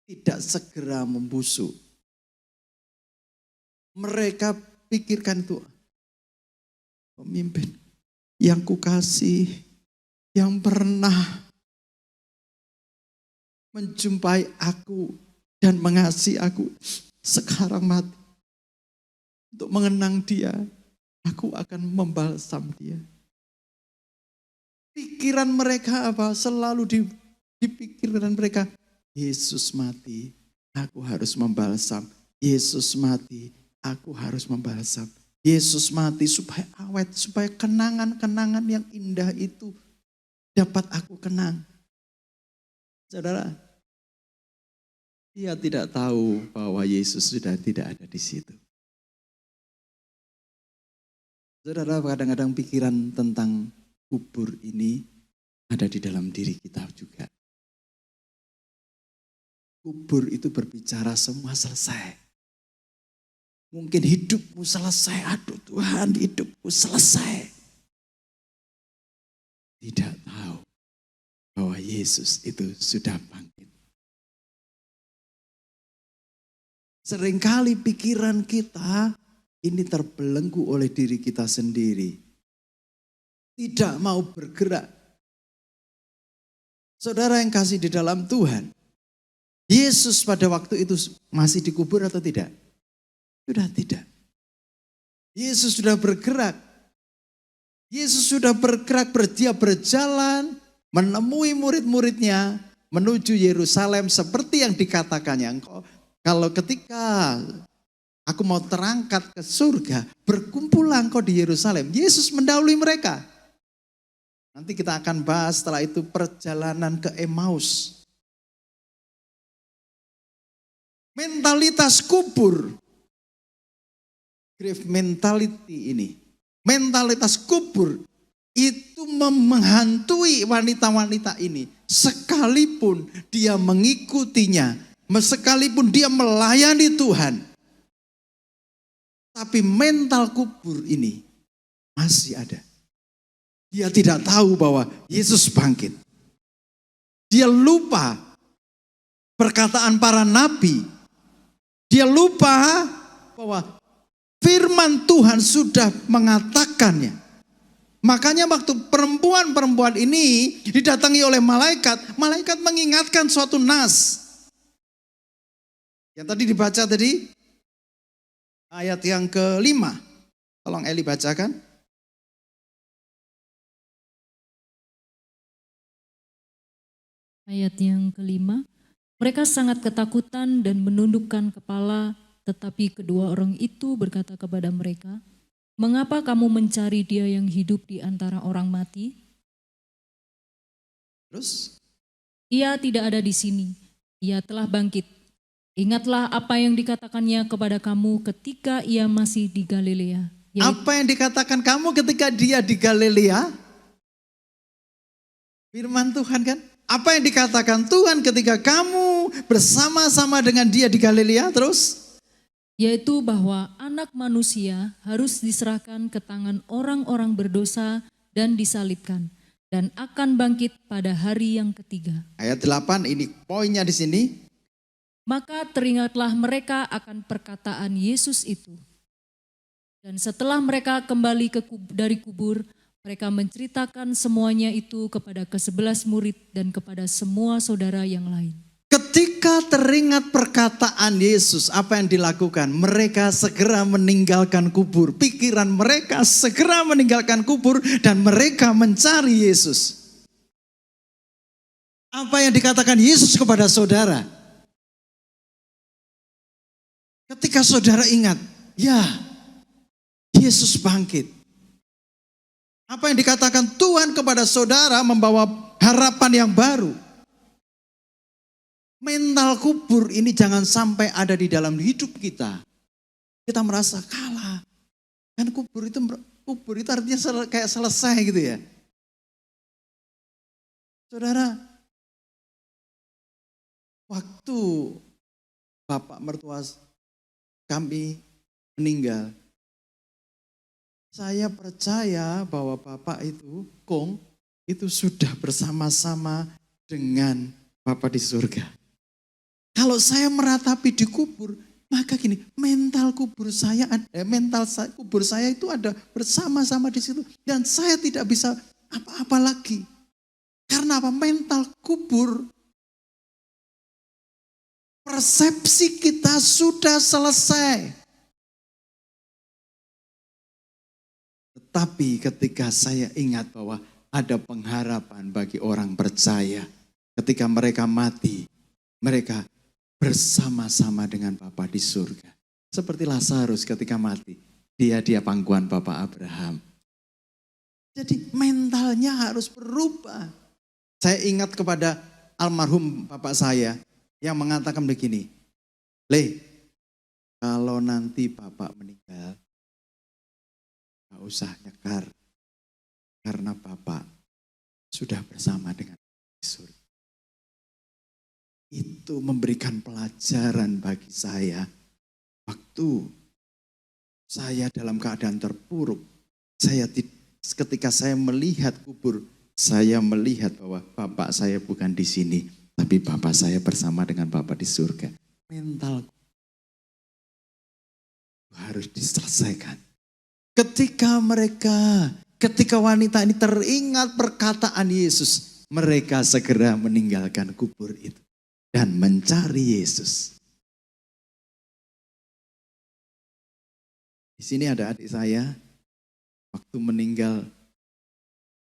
Tidak segera membusuk. Mereka pikirkan itu, pemimpin yang kukasih, yang pernah menjumpai aku dan mengasihi aku, sekarang mati. Untuk mengenang dia, aku akan membalsam dia. Pikiran mereka apa? Selalu di pikiran mereka, Yesus mati, aku harus membalsam. Yesus mati, aku harus membalsam. Yesus mati supaya awet, supaya kenangan-kenangan yang indah itu dapat aku kenang. Saudara, dia tidak tahu bahwa Yesus sudah tidak ada di situ. Saudara, kadang-kadang pikiran tentang kubur ini ada di dalam diri kita juga. Kubur itu berbicara semua selesai. Mungkin hidupmu selesai, aduh Tuhan hidupku selesai. Tidak tahu bahwa Yesus itu sudah bangkit. Seringkali pikiran kita ini terbelenggu oleh diri kita sendiri. Tidak mau bergerak. Saudara yang kasih di dalam Tuhan, Yesus pada waktu itu masih dikubur atau tidak? Sudah tidak. Yesus sudah bergerak. Yesus sudah bergerak, dia berjalan, menemui murid-muridnya, menuju Yerusalem seperti yang dikatakannya. Kalau ketika aku mau terangkat ke surga, berkumpullah engkau di Yerusalem. Yesus mendahului mereka. Nanti kita akan bahas setelah itu perjalanan ke Emmaus. Mentalitas kubur. Grave mentality ini. Mentalitas kubur itu menghantui wanita-wanita ini. Sekalipun dia mengikutinya. Sekalipun dia melayani Tuhan. Tapi mental kubur ini masih ada. Dia tidak tahu bahwa Yesus bangkit. Dia lupa perkataan para nabi. Dia lupa bahwa firman Tuhan sudah mengatakannya. Makanya waktu perempuan-perempuan ini didatangi oleh malaikat, malaikat mengingatkan suatu nas. Yang tadi dibaca tadi, ayat yang ke-5. Tolong Eli bacakan. Ayat yang ke-5, mereka sangat ketakutan dan menundukkan kepala, tetapi kedua orang itu berkata kepada mereka, "Mengapa kamu mencari Dia yang hidup di antara orang mati? Terus? Ia tidak ada di sini, Ia telah bangkit. Ingatlah apa yang dikatakannya kepada kamu ketika Ia masih di Galilea." Apa yang dikatakan kamu ketika Dia di Galilea? Firman Tuhan kan? Apa yang dikatakan Tuhan ketika kamu bersama-sama dengan Dia di Galilea? Terus? Yaitu bahwa anak manusia harus diserahkan ke tangan orang-orang berdosa dan disalibkan, dan akan bangkit pada hari yang ketiga. Ayat 8 ini poinnya di sini. Maka teringatlah mereka akan perkataan Yesus itu. Dan setelah mereka kembali dari kubur, mereka menceritakan semuanya itu kepada ke-11 murid dan kepada semua saudara yang lain. Ketika teringat perkataan Yesus, apa yang dilakukan? Mereka segera meninggalkan kubur. Pikiran mereka segera meninggalkan kubur dan mereka mencari Yesus. Apa yang dikatakan Yesus kepada saudara? Ketika saudara ingat, ya, Yesus bangkit. Apa yang dikatakan Tuhan kepada saudara membawa harapan yang baru. Mental kubur ini jangan sampai ada di dalam hidup kita. Kita merasa kalah. Kan kubur itu artinya kayak selesai gitu ya. Saudara, waktu bapak mertua kami meninggal, saya percaya bahwa Bapak itu, Kong, itu sudah bersama-sama dengan Bapak di surga. Kalau saya meratapi di kubur, maka gini, kubur saya itu ada bersama-sama di situ. Dan saya tidak bisa apa-apa lagi. Karena apa? Mental kubur, persepsi kita sudah selesai. Tapi ketika saya ingat bahwa ada pengharapan bagi orang percaya. Ketika mereka mati, mereka bersama-sama dengan Bapa di surga. Seperti Lazarus ketika mati, dia pangkuan Bapak Abraham. Jadi mentalnya harus berubah. Saya ingat kepada almarhum Bapak saya yang mengatakan begini, "Le, kalau nanti Bapak meninggal, gak usah nyekar, karena Bapak sudah bersama dengan surga." Itu memberikan pelajaran bagi saya. Waktu saya dalam keadaan terpuruk, ketika saya melihat kubur, saya melihat bahwa Bapak saya bukan di sini, tapi Bapak saya bersama dengan Bapak di surga. Mental harus diselesaikan. Ketika wanita ini teringat perkataan Yesus, mereka segera meninggalkan kubur itu dan mencari Yesus. Di sini ada adik saya, waktu meninggal,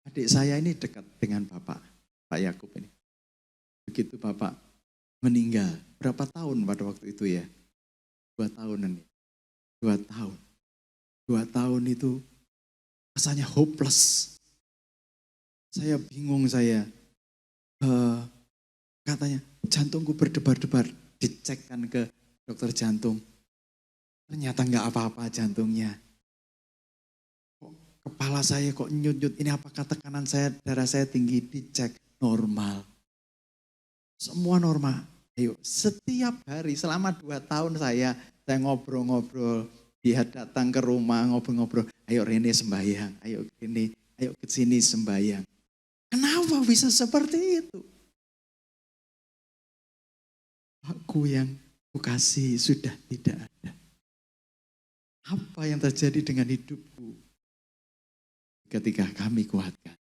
adik saya ini dekat dengan Pak Yakub ini. Begitu Bapak meninggal, berapa tahun pada waktu itu ya? 2 tahunan ya. 2 tahun. 2 tahun itu rasanya hopeless. Saya bingung katanya jantungku berdebar-debar, dicekkan ke dokter jantung. Ternyata nggak apa-apa jantungnya. Kepala saya kok nyut-nyut, ini apakah tekanan darah saya tinggi, dicek normal. Semua normal. Ayo, setiap hari selama 2 tahun saya ngobrol-ngobrol. Dia datang ke rumah ngobrol-ngobrol. Ayo Rene sembahyang, ayo Rene ayo ke sini sembahyang. Kenapa bisa seperti itu? Aku yang kukasih sudah tidak ada. Apa yang terjadi dengan hidupku? Ketika kami kuatkan.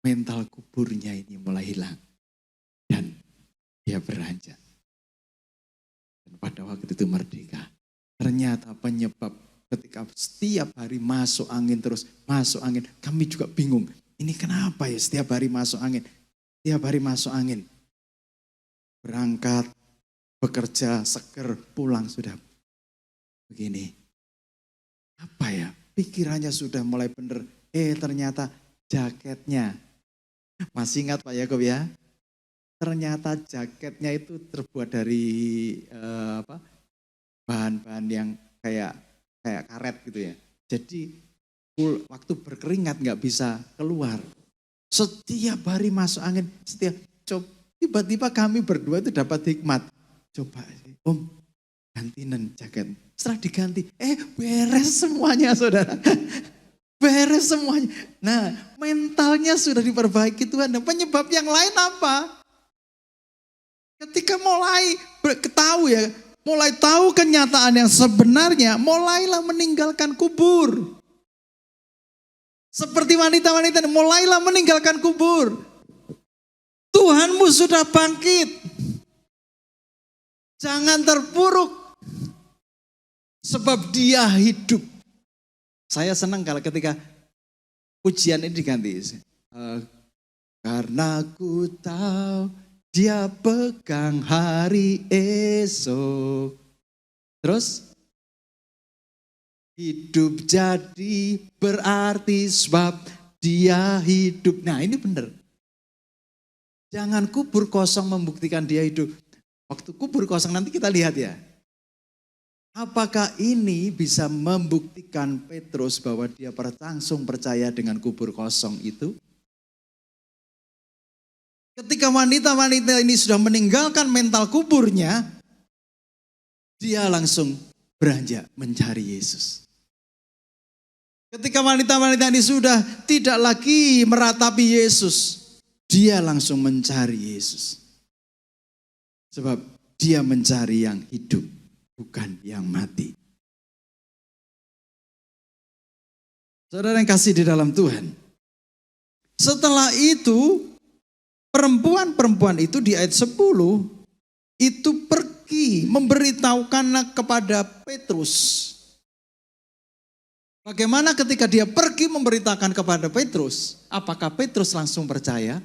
Mental kuburnya ini mulai hilang. Dan dia beranjak. Dan pada waktu itu merdeka. Ternyata penyebab ketika setiap hari masuk angin. Kami juga bingung. Ini kenapa ya setiap hari masuk angin. Berangkat, bekerja, seger, pulang sudah begini. Apa ya? Pikirannya sudah mulai benar. Ternyata jaketnya. Masih ingat Pak Yakob ya? Ternyata jaketnya itu terbuat dari bahan-bahan yang kayak karet gitu ya. Jadi waktu berkeringat nggak bisa keluar. Setiap hari masuk angin, tiba-tiba kami berdua itu dapat hikmat. Coba Om, gantian jaket. Setelah diganti, beres semuanya saudara. Beres semuanya. Nah, mentalnya sudah diperbaiki Tuhan. Dan penyebab yang lain apa? Ketika mulai tahu kenyataan yang sebenarnya, mulailah meninggalkan kubur. Seperti wanita-wanita, mulailah meninggalkan kubur. Tuhanmu sudah bangkit. Jangan terpuruk. Sebab dia hidup. Saya senang kalau ketika pujian ini diganti. Karena ku tahu dia pegang hari esok. Terus hidup jadi berarti sebab dia hidup. Nah ini benar. Jangan kubur kosong membuktikan dia hidup. Waktu kubur kosong nanti kita lihat ya. Apakah ini bisa membuktikan Petrus bahwa dia langsung percaya dengan kubur kosong itu? Ketika wanita-wanita ini sudah meninggalkan mental kuburnya, dia langsung beranjak mencari Yesus. Ketika wanita-wanita ini sudah tidak lagi meratapi Yesus, dia langsung mencari Yesus. Sebab dia mencari yang hidup, bukan yang mati. Saudara yang kasih di dalam Tuhan. Setelah itu, perempuan-perempuan itu di ayat 10, itu pergi memberitahukan kepada Petrus. Bagaimana ketika dia pergi memberitakan kepada Petrus, apakah Petrus langsung percaya?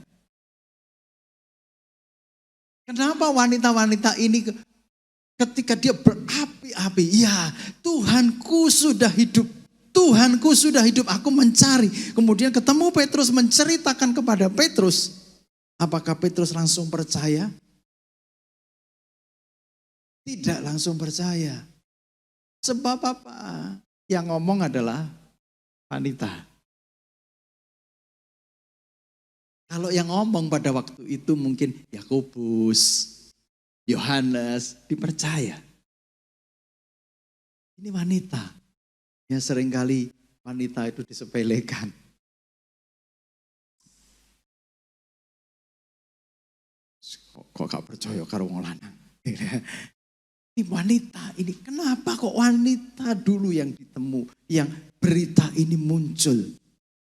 Kenapa wanita-wanita ini ketika dia berapi-api, ya Tuhanku sudah hidup, Tuhanku sudah hidup, aku mencari. Kemudian ketemu Petrus menceritakan kepada Petrus, apakah Petrus langsung percaya? Tidak langsung percaya. Sebab apa? Yang ngomong adalah wanita. Kalau yang ngomong pada waktu itu mungkin Yakobus, Yohanes, dipercaya. Ini wanita. Ya seringkali wanita itu disepelekan. Kok gak percaya karo wong lanang. Ini wanita ini, kenapa kok wanita dulu yang ditemu, yang berita ini muncul.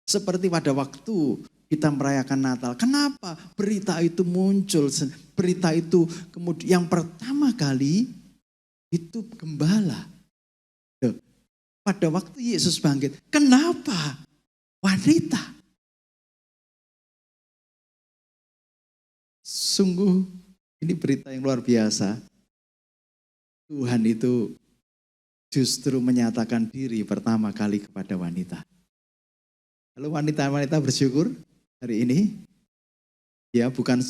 Seperti pada waktu kita merayakan Natal. Kenapa berita itu muncul? Berita itu kemudian yang pertama kali itu gembala. Pada waktu Yesus bangkit, kenapa wanita? Sungguh ini berita yang luar biasa. Tuhan itu justru menyatakan diri pertama kali kepada wanita. Lalu wanita-wanita bersyukur hari ini. Ya bukan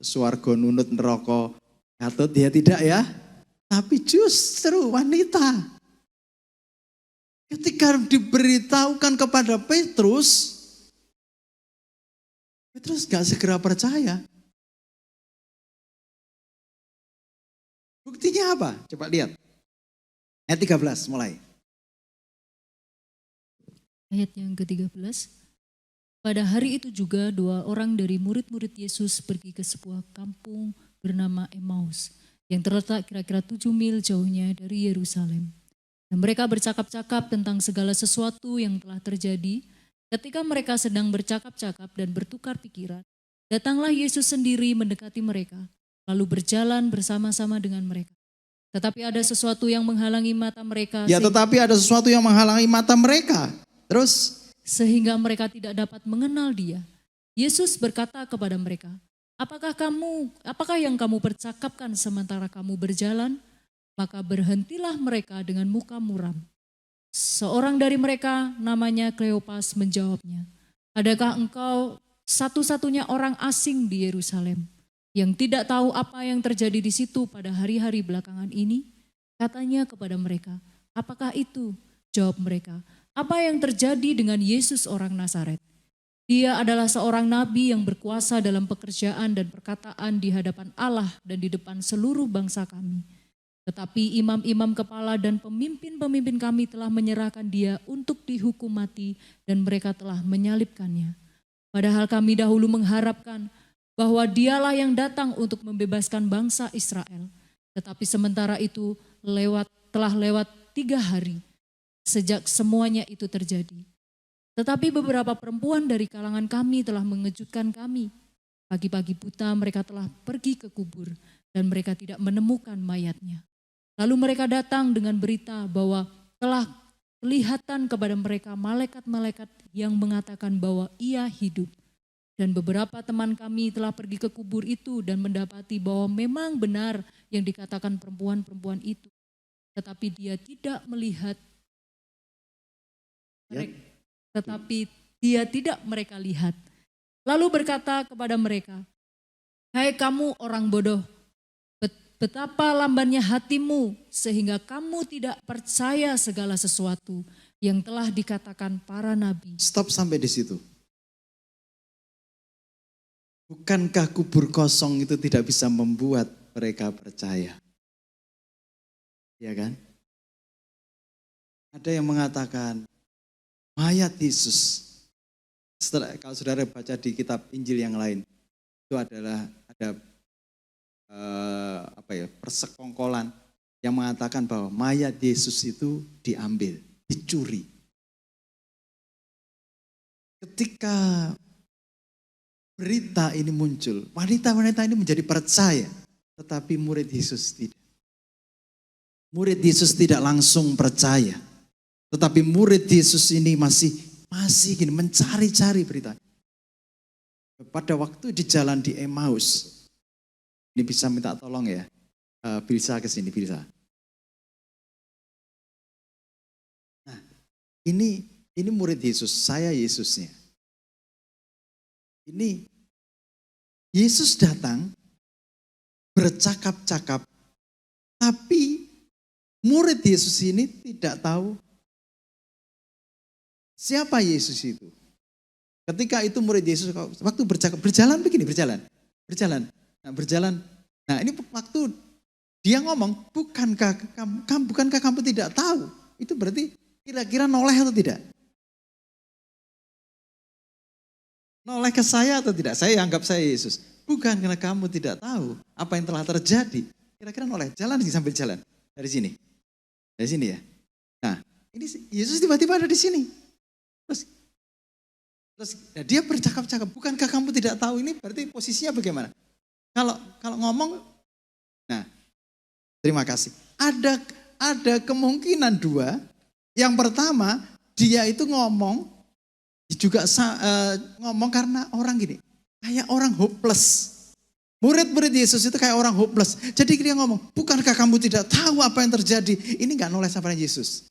swarga nunut neraka katut ya, tidak ya. Tapi justru wanita. Ketika diberitahukan kepada Petrus gak segera percaya. Buktinya apa? Coba lihat. Ayat 13 mulai. Ayat yang ke-13. Pada hari itu juga 2 orang dari murid-murid Yesus pergi ke sebuah kampung bernama Emmaus yang terletak kira-kira 7 mil jauhnya dari Yerusalem. Dan mereka bercakap-cakap tentang segala sesuatu yang telah terjadi. Ketika mereka sedang bercakap-cakap dan bertukar pikiran, datanglah Yesus sendiri mendekati mereka, lalu berjalan bersama-sama dengan mereka. Tetapi ada sesuatu yang menghalangi mata mereka, Ya, tetapi ada sesuatu yang menghalangi mata mereka. Terus, sehingga mereka tidak dapat mengenal Dia. Yesus berkata kepada mereka, apakah yang kamu percakapkan sementara kamu berjalan? Maka berhentilah mereka dengan muka muram. Seorang dari mereka namanya Kleopas menjawabnya, adakah engkau satu-satunya orang asing di Yerusalem yang tidak tahu apa yang terjadi di situ pada hari-hari belakangan ini? Katanya kepada mereka, apakah itu? Jawab mereka, apa yang terjadi dengan Yesus orang Nazaret? Dia adalah seorang nabi yang berkuasa dalam pekerjaan dan perkataan di hadapan Allah dan di depan seluruh bangsa kami. Tetapi imam-imam kepala dan pemimpin-pemimpin kami telah menyerahkan dia untuk dihukum mati dan mereka telah menyalibkannya. Padahal kami dahulu mengharapkan bahwa dialah yang datang untuk membebaskan bangsa Israel. Tetapi sementara itu telah lewat 3 hari sejak semuanya itu terjadi. Tetapi beberapa perempuan dari kalangan kami telah mengejutkan kami. Pagi-pagi buta mereka telah pergi ke kubur dan mereka tidak menemukan mayatnya. Lalu mereka datang dengan berita bahwa telah kelihatan kepada mereka malaikat-malaikat yang mengatakan bahwa ia hidup. Dan beberapa teman kami telah pergi ke kubur itu dan mendapati bahwa memang benar yang dikatakan perempuan-perempuan itu. Tetapi dia tidak melihat, mereka lihat. Lalu berkata kepada mereka, hai kamu orang bodoh, betapa lambannya hatimu sehingga kamu tidak percaya segala sesuatu yang telah dikatakan para nabi. stop sampai di situ. Bukankah kubur kosong itu tidak bisa membuat mereka percaya? Ya kan? Ada yang mengatakan mayat Yesus. Kalau saudara baca di kitab Injil yang lain, itu adalah ada persekongkolan yang mengatakan bahwa mayat Yesus itu diambil, dicuri. Ketika berita ini muncul, wanita-wanita ini menjadi percaya, tetapi murid Yesus tidak. Murid Yesus tidak langsung percaya, tetapi murid Yesus ini masih gini mencari-cari berita. Pada waktu di jalan di Emmaus, ini bisa minta tolong ya, bisa ke sini, bisa. Nah, ini murid Yesus, saya Yesusnya. Ini Yesus datang bercakap-cakap, tapi murid Yesus ini tidak tahu siapa Yesus itu. Ketika itu murid Yesus waktu berjalan begini, berjalan. Nah, ini waktu dia ngomong, bukankah kamu tidak tahu? Itu berarti kira-kira noleh atau tidak? Noleh ke saya atau tidak? Saya anggap saya Yesus. Bukan karena kamu tidak tahu apa yang telah terjadi. Kira-kira noleh, jalan sambil jalan. Dari sini ya. Nah, ini Yesus tiba-tiba ada di sini. Terus dia bercakap-cakap, bukankah kamu tidak tahu? Ini berarti posisinya bagaimana? Kalau ngomong, nah terima kasih. Ada kemungkinan 2. Yang pertama, dia itu ngomong karena orang gini, kayak orang hopeless. Murid-murid Yesus itu kayak orang hopeless. Jadi dia ngomong, bukankah kamu tidak tahu apa yang terjadi? Ini gak noleh sama Yesus.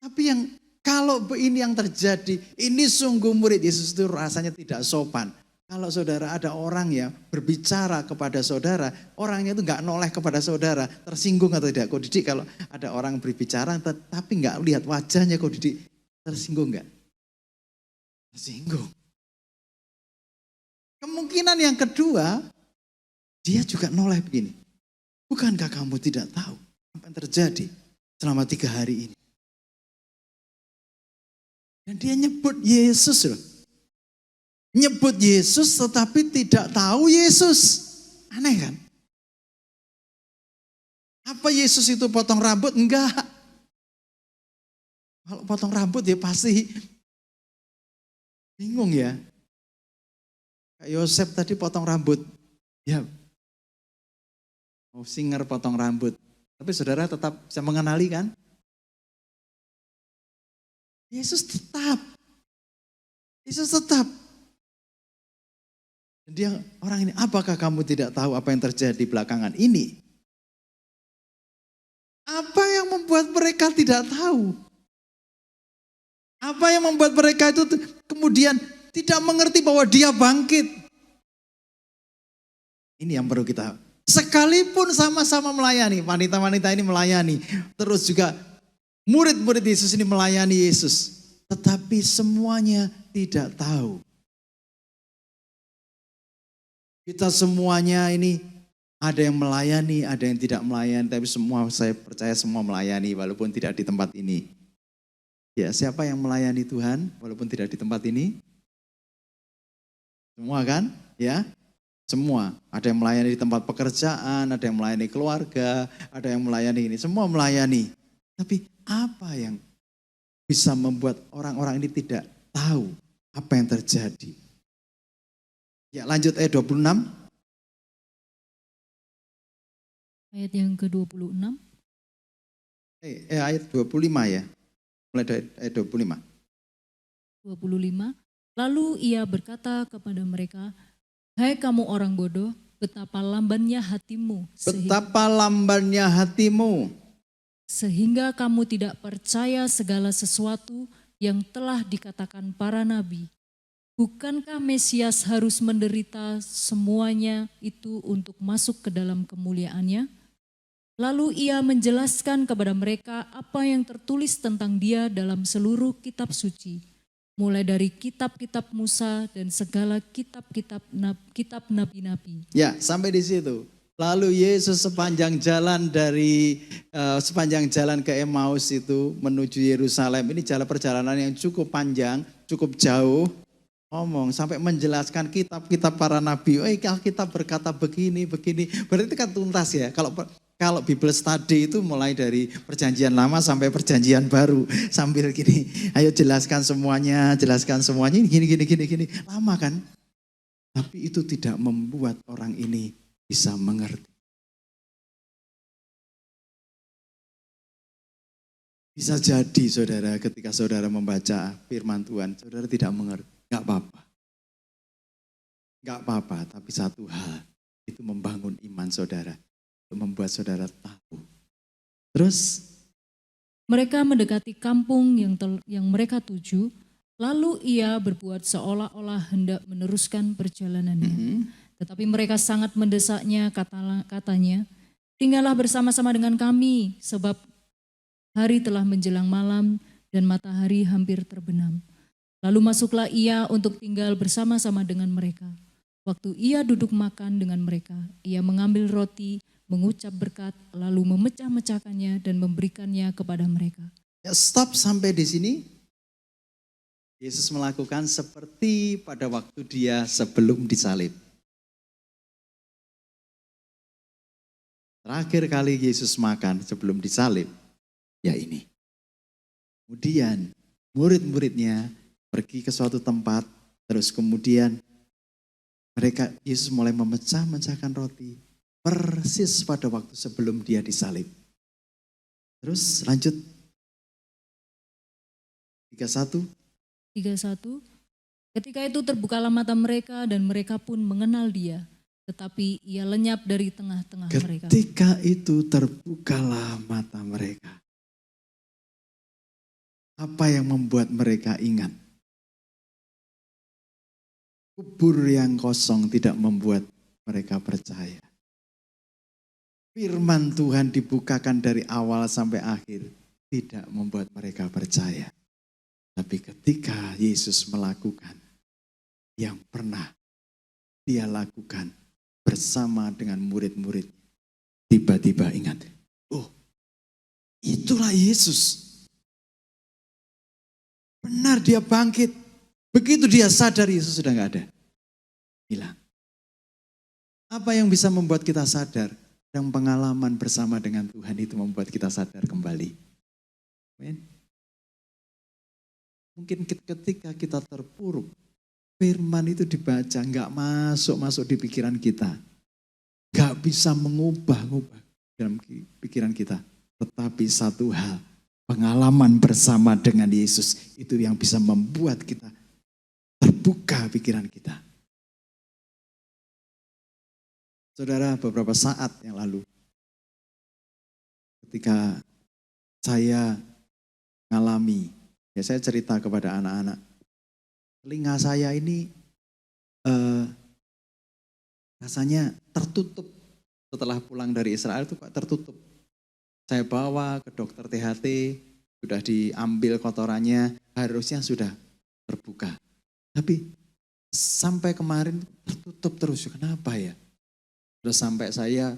Tapi kalau ini yang terjadi, ini sungguh murid Yesus itu rasanya tidak sopan. Kalau saudara ada orang yang berbicara kepada saudara, orangnya itu nggak noleh kepada saudara, tersinggung atau tidak? Kok Didik kalau ada orang berbicara tapi nggak lihat wajahnya, kok Didik tersinggung nggak? Tersinggung. Kemungkinan yang kedua, dia juga noleh begini. Bukankah kamu tidak tahu apa yang terjadi selama 3 hari ini? Dan dia nyebut Yesus loh. Nyebut Yesus tetapi tidak tahu Yesus. Aneh kan? Apa Yesus itu potong rambut? Enggak. Kalau potong rambut ya pasti bingung ya. Kayak Yosef tadi potong rambut. Ya, mau singer potong rambut. Tapi saudara tetap bisa mengenali kan? Yesus tetap. Yesus tetap. Dan dia orang ini, apakah kamu tidak tahu apa yang terjadi belakangan ini? Apa yang membuat mereka tidak tahu? Apa yang membuat mereka itu kemudian tidak mengerti bahwa dia bangkit? Ini yang perlu kita, sekalipun sama-sama melayani, wanita-wanita ini melayani, terus juga murid-murid Yesus ini melayani Yesus, tetapi semuanya tidak tahu. Kita semuanya ini ada yang melayani, ada yang tidak melayani, tapi semua saya percaya semua melayani walaupun tidak di tempat ini. Ya, siapa yang melayani Tuhan walaupun tidak di tempat ini? Semua kan? Ya, semua. Ada yang melayani di tempat pekerjaan, ada yang melayani keluarga, ada yang melayani ini. Semua melayani. Tapi apa yang bisa membuat orang-orang ini tidak tahu apa yang terjadi? Ya, lanjut ayat 26. Ayat yang ke-26. Ayat 25 ya. Mulai dari ayat 25. 25. Lalu ia berkata kepada mereka, "Hai kamu orang bodoh, betapa lambannya hatimu, Betapa lambannya hatimu, sehingga kamu tidak percaya segala sesuatu yang telah dikatakan para nabi. Bukankah Mesias harus menderita semuanya itu untuk masuk ke dalam kemuliaannya?" Lalu ia menjelaskan kepada mereka apa yang tertulis tentang dia dalam seluruh kitab suci, mulai dari kitab-kitab Musa dan segala kitab nabi-nabi. Ya, sampai di situ. Lalu Yesus sepanjang jalan ke Emmaus itu menuju Yerusalem. Ini jalan perjalanan yang cukup panjang, cukup jauh. Ngomong sampai menjelaskan kitab-kitab para nabi. Alkitab berkata begini, begini. Berarti kan tuntas ya. Kalau Bible study itu mulai dari perjanjian lama sampai perjanjian baru. Sambil gini, ayo jelaskan semuanya, gini. Lama kan? Tapi itu tidak membuat orang ini bisa mengerti. Bisa jadi saudara ketika saudara membaca firman Tuhan, saudara tidak mengerti. Gak apa-apa, tapi satu hal, itu membangun iman saudara. Membuat saudara tahu. Terus mereka mendekati kampung yang mereka tuju, lalu ia berbuat seolah-olah hendak meneruskan perjalanannya. Tetapi mereka sangat mendesaknya, katanya, "Tinggallah bersama-sama dengan kami, sebab hari telah menjelang malam dan matahari hampir terbenam." Lalu masuklah ia untuk tinggal bersama-sama dengan mereka. Waktu ia duduk makan dengan mereka, ia mengambil roti, mengucap berkat, lalu memecah-mecahkannya dan memberikannya kepada mereka. Ya, stop sampai di sini. Yesus melakukan seperti pada waktu dia sebelum disalib. Terakhir kali Yesus makan sebelum disalib, ya ini. Kemudian murid-muridnya pergi ke suatu tempat, terus kemudian Yesus mulai memecah-mecahkan roti. Persis pada waktu sebelum dia disalib. Terus lanjut. 31. Ketika itu terbukalah mata mereka dan mereka pun mengenal dia. Tetapi ia lenyap dari tengah-tengah mereka. Ketika itu terbukalah mata mereka. Apa yang membuat mereka ingat? Kubur yang kosong tidak membuat mereka percaya. Firman Tuhan dibukakan dari awal sampai akhir tidak membuat mereka percaya. Tapi ketika Yesus melakukan yang pernah dia lakukan bersama dengan murid-murid, tiba-tiba ingat, oh itulah Yesus. Benar dia bangkit. Begitu dia sadar Yesus sudah gak ada. Hilang. Apa yang bisa membuat kita sadar? Yang pengalaman bersama dengan Tuhan itu membuat kita sadar kembali. Amen. Mungkin ketika kita terpuruk, firman itu dibaca, gak masuk di pikiran kita. Gak bisa mengubah dalam pikiran kita. Tetapi satu hal, pengalaman bersama dengan Yesus itu yang bisa membuat kita terbuka pikiran kita. Saudara, beberapa saat yang lalu, ketika saya mengalami, ya saya cerita kepada anak-anak, telinga saya ini rasanya tertutup setelah pulang dari Israel itu kok tertutup. Saya bawa ke dokter THT, sudah diambil kotorannya, harusnya sudah terbuka. Tapi sampai kemarin tertutup terus, kenapa ya? Terus sampai saya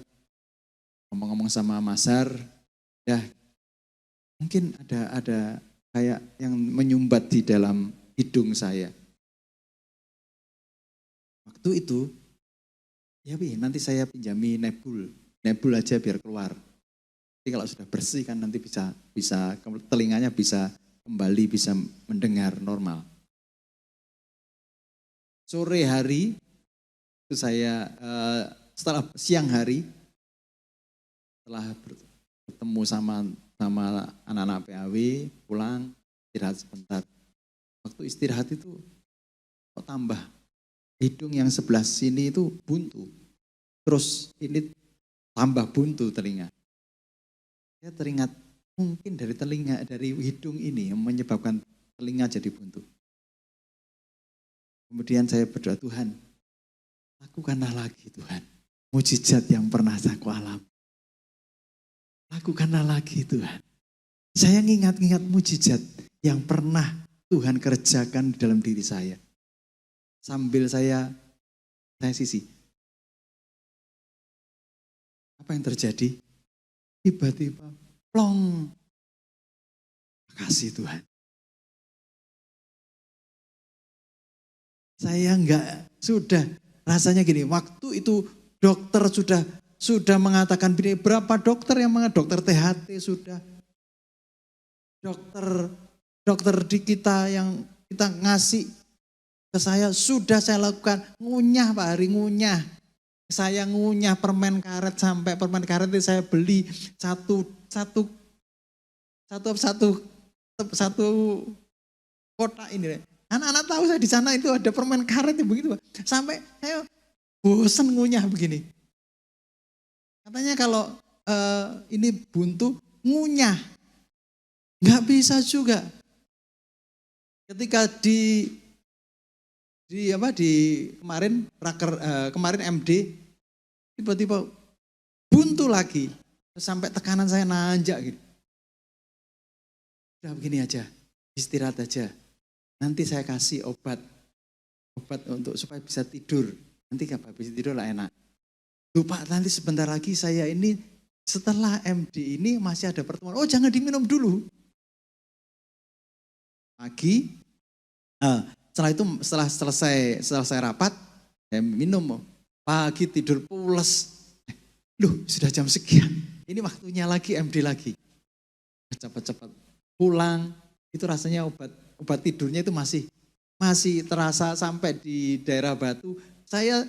ngomong-ngomong sama Masar, ya mungkin ada kayak yang menyumbat di dalam hidung saya. Waktu itu, ya nanti saya pinjami nebul aja biar keluar. Jadi kalau sudah bersih kan nanti bisa telinganya bisa kembali bisa mendengar normal. Sore hari itu saya setelah siang hari setelah bertemu sama anak-anak PAW pulang istirahat sebentar. Waktu istirahat itu kok tambah hidung yang sebelah sini itu buntu. Terus ini tambah buntu telinga. Saya teringat mungkin dari hidung ini yang menyebabkan telinga jadi buntu. Kemudian saya berdoa, Tuhan, lakukanlah lagi Tuhan. Mujizat yang pernah aku alami. Lakukanlah lagi Tuhan. Saya ingat-ingat mujizat yang pernah Tuhan kerjakan di dalam diri saya. Sambil saya sisi. Apa yang terjadi? Tiba-tiba plong. Makasih Tuhan. Saya sudah rasanya gini, waktu itu dokter sudah mengatakan berapa dokter yang dokter THT sudah. Dokter di kita yang kita ngasih ke saya sudah saya lakukan ngunyah Pak Hari, ngunyah. Saya ngunyah permen karet sampai permen karet itu saya beli satu kotak ini. Anak-anak tahu saya di sana itu ada permen karet begitu Pak. Sampai saya bosan ngunyah begini. Katanya kalau ini buntu ngunyah. Nggak bisa juga. Ketika di kemarin MD tiba-tiba buntu lagi. Sampai tekanan saya nanjak gitu. Udah begini aja, istirahat aja. Nanti saya kasih obat untuk supaya bisa tidur. Nanti kalau habis tidur lah enak. Duh Pak, nanti sebentar lagi saya ini setelah MD ini masih ada pertemuan. Oh jangan diminum dulu. Pagi, setelah selesai rapat, saya minum. Pagi tidur pules. Loh sudah jam sekian. Ini waktunya lagi MD lagi. Cepat-cepat pulang. Itu rasanya obat tidurnya itu masih terasa sampai di daerah Batu. Saya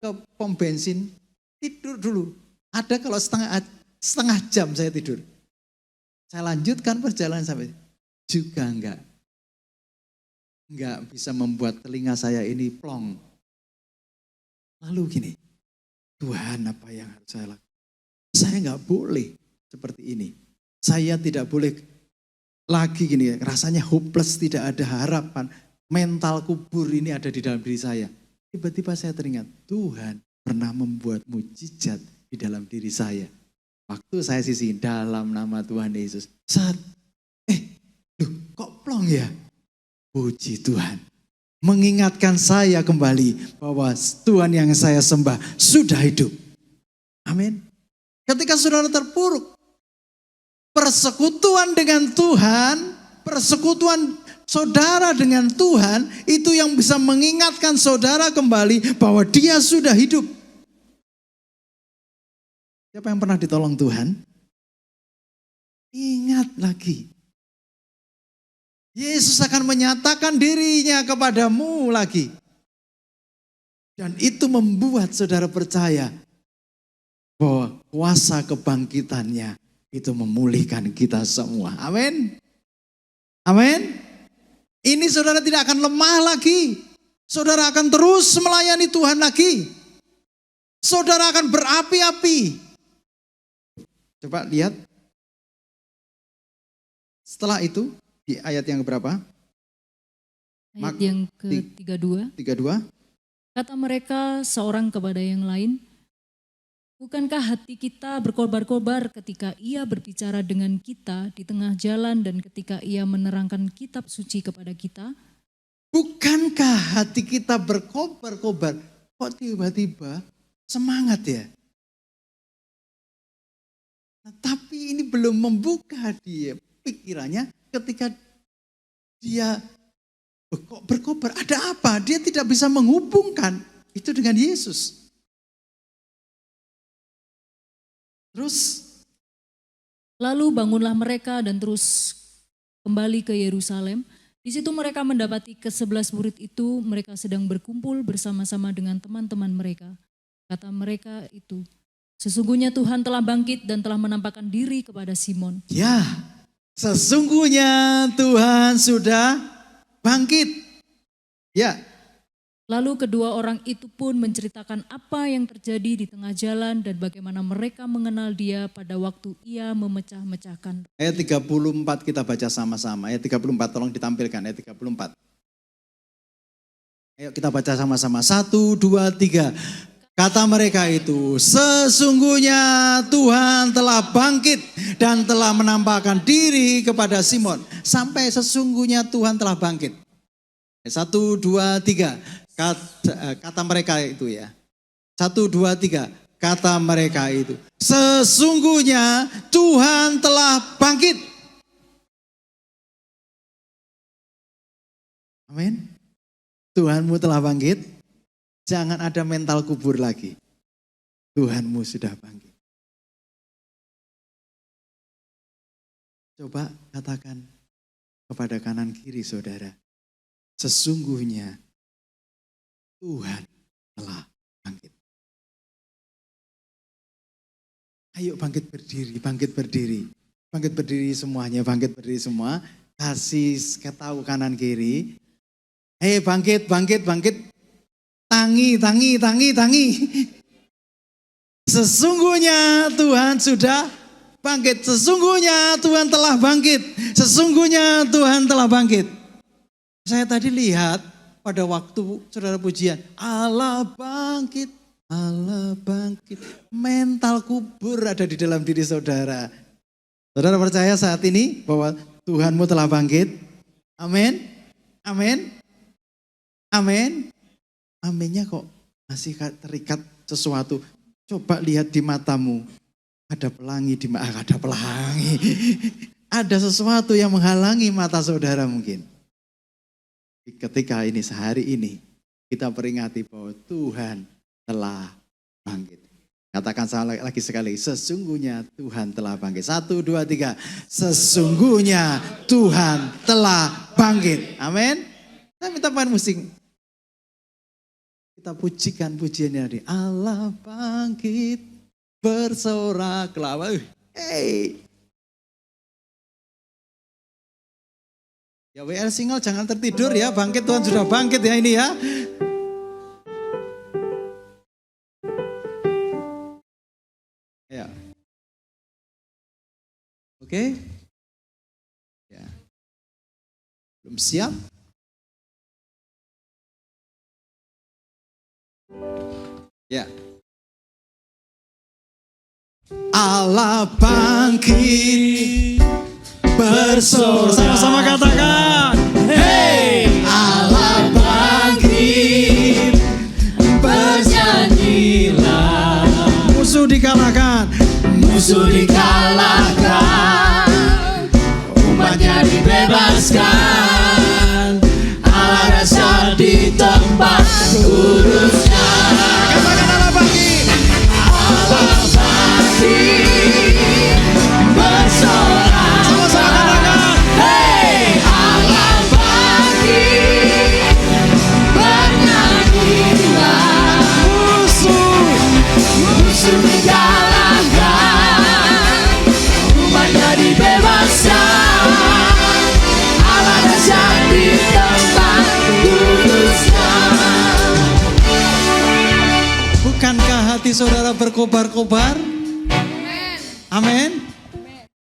ke pom bensin tidur dulu. Ada kalau setengah jam saya tidur. Saya lanjutkan perjalanan sampai juga enggak bisa membuat telinga saya ini plong. Lalu gini, Tuhan apa yang harus saya lakukan? Saya enggak boleh seperti ini. Saya tidak boleh lagi gini, rasanya hopeless, tidak ada harapan. Mental kubur ini ada di dalam diri saya. Tiba-tiba saya teringat, Tuhan pernah membuat mujizat di dalam diri saya. Waktu saya sisihin dalam nama Tuhan Yesus. Kok plong ya? Puji Tuhan. Mengingatkan saya kembali bahwa Tuhan yang saya sembah sudah hidup. Amin. Ketika saudara terpuruk, persekutuan dengan Tuhan, persekutuan saudara dengan Tuhan, itu yang bisa mengingatkan saudara kembali bahwa dia sudah hidup. Siapa yang pernah ditolong Tuhan? Ingat lagi. Yesus akan menyatakan dirinya kepadamu lagi. Dan itu membuat saudara percaya bahwa kuasa kebangkitannya itu memulihkan kita semua. Amin. Amin. Ini saudara tidak akan lemah lagi. Saudara akan terus melayani Tuhan lagi. Saudara akan berapi-api. Coba lihat. Setelah itu di ayat yang berapa? Ayat yang ke-32. 32. Kata mereka seorang kepada yang lain, bukankah hati kita berkobar-kobar ketika ia berbicara dengan kita di tengah jalan dan ketika ia menerangkan kitab suci kepada kita? Bukankah hati kita berkobar-kobar? Kok tiba-tiba semangat ya? Nah, tapi ini belum membuka dia pikirannya ketika dia kok berkobar. Ada apa? Dia tidak bisa menghubungkan itu dengan Yesus. Terus lalu bangunlah mereka dan terus kembali ke Yerusalem. Di situ mereka mendapati ke-11 murid itu, mereka sedang berkumpul bersama-sama dengan teman-teman mereka. Kata mereka itu, sesungguhnya Tuhan telah bangkit dan telah menampakkan diri kepada Simon. ya, sesungguhnya Tuhan sudah bangkit. Ya. Lalu kedua orang itu pun menceritakan apa yang terjadi di tengah jalan dan bagaimana mereka mengenal dia pada waktu ia memecah-mecahkan. Ayat 34 kita baca sama-sama. Ayat 34 tolong ditampilkan. Ayat 34. Ayo kita baca sama-sama. 1, 2, 3. Kata mereka itu, sesungguhnya Tuhan telah bangkit dan telah menampakkan diri kepada Simon. Sampai sesungguhnya Tuhan telah bangkit. 1, 2, 3. Kata mereka itu ya. 1, 2, 3. Kata mereka itu, sesungguhnya Tuhan telah bangkit. Amin. Tuhanmu telah bangkit. Jangan ada mental kubur lagi. Tuhanmu sudah bangkit. Coba katakan kepada kanan kiri saudara. Sesungguhnya Tuhan telah bangkit. Ayo bangkit berdiri, bangkit berdiri. Bangkit berdiri semuanya, bangkit berdiri semua. Kasih ketahu kanan kiri. Hei bangkit, bangkit, bangkit. Tangi, tangi, tangi, tangi. Sesungguhnya Tuhan sudah bangkit. Sesungguhnya Tuhan telah bangkit. Sesungguhnya Tuhan telah bangkit. Saya tadi lihat pada waktu saudara pujian. Allah bangkit, Allah bangkit. Mental kubur ada di dalam diri saudara. Saudara percaya saat ini bahwa Tuhanmu telah bangkit? Amin. Amin. Amin. Aminnya kok masih terikat sesuatu. Coba lihat di matamu. Ada pelangi di mata, ada pelangi. Ada sesuatu yang menghalangi mata saudara mungkin. Ketika ini sehari ini kita peringati bahwa Tuhan telah bangkit. Katakan lagi sekali, sesungguhnya Tuhan telah bangkit. 1, 2, 3. Sesungguhnya Tuhan telah bangkit. Amin. Saya minta pemain musik. Kita pujikan pujiannya di Allah bangkit bersorak-sorai. Hey. Ya WL Single jangan tertidur ya, bangkit Tuhan sudah bangkit ya ini ya. Ya. Oke. Ya. Belum siap? Ya. Allah bangkit bersorak. Sama-sama katakan. Hey, Allah bangkit. Bernyanyilah. Musuh dikalahkan. Musuh dikalahkan. Umatnya dibebaskan. saudara berkobar-kobar? Amin.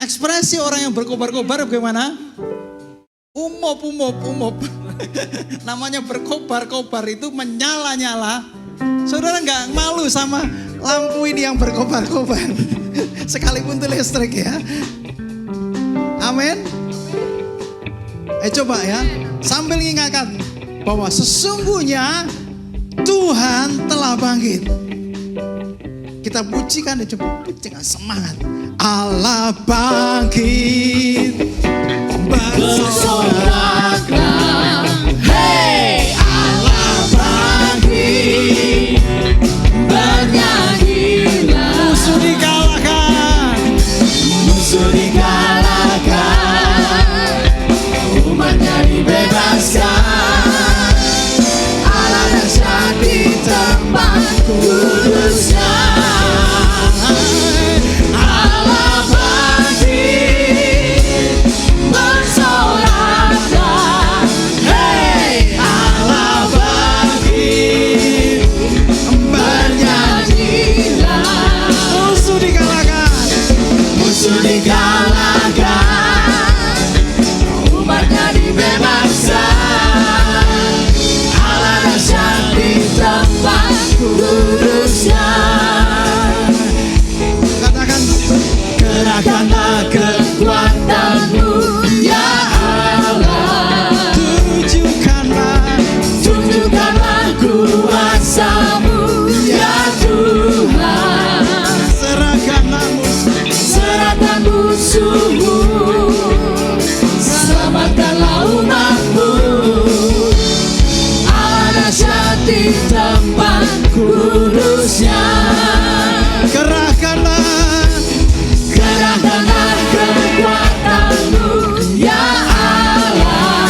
Ekspresi orang yang berkobar-kobar bagaimana? Umup. Namanya berkobar-kobar itu menyala-nyala. Saudara nggak malu sama lampu ini yang berkobar-kobar? Sekalipun itu listrik ya. Amin. Coba ya, sambil mengingatkan bahwa sesungguhnya Tuhan telah bangkit. Kita pujikan ya, coba dengan semangat. Allah bangkit, bersoraklah, hey, Allah bangkit, bernyanyilah. Musuh dikalahkan, umatnya dibebaskan. Allah dahsyat di tempat kudusnya. Allah bangkit, bersoraklah, hey, Allah bangkit, bernyanyilah. Musuh dikalahkan, umatnya dibebaskan. Allah dahsyat di tempat kudusnya. Katakan, kerahkanlah kekuatanmu ya Allah. Tunjukkanlah kuasamu ya Tuhan. Serahkan musuhmu, selamatkanlah umatmu. Allah dahsyat di tempat kudusnya. Kerahkanlah kekuatanmu ya Allah.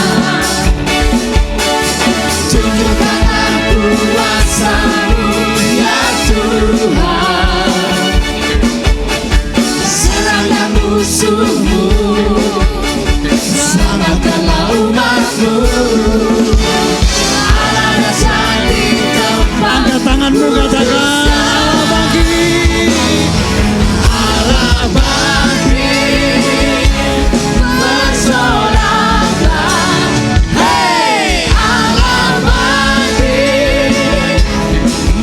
Tunjukkanlah kuasamu ya Tuhan. Serahkan musuhmu, selamatkanlah umatmu. Allah dahsyat di tempat. Angkat tanganmu, katakan Allah bangkit. Allah bangkit, bersoraklah, hey, Allah bangkit,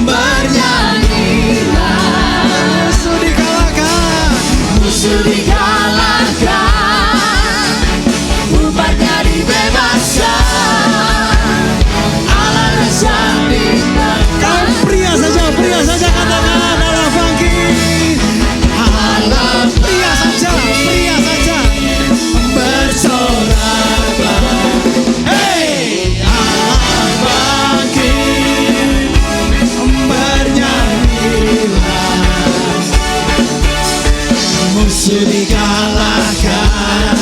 bernyanyilah. Musuh dikalahkan, umatnya dibebaskan. Allah dahsyat di tempat. Pria saja katakan Allah bangkit. Allah pria saja bersoraklah, hey, Allah bangkit, bernyanyilah. Musuh dikalahkan,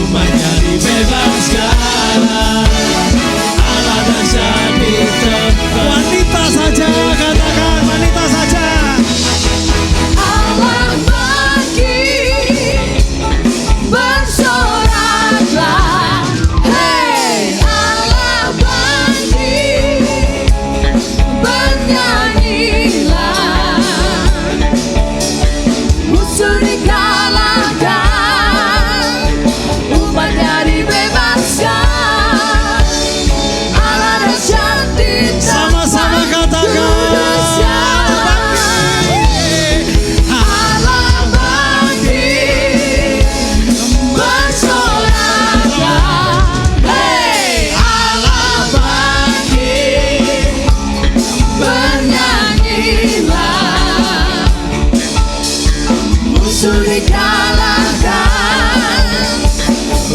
umatnya dibebaskan. Allah dahsyat di tempat. Wanita saja, katakan wanita saja. Allah bangkit, bersoraklah, hey, Allah bangkit, bernyanyilah. Musuh dikalahkan, umatnya dibebaskan. Allah dahsyat di tempat. Sama-sama katakan. Allah bangkit, bersoraklah, hey, Allah bangkit, bernyanyilah. Musuh dikalahkan,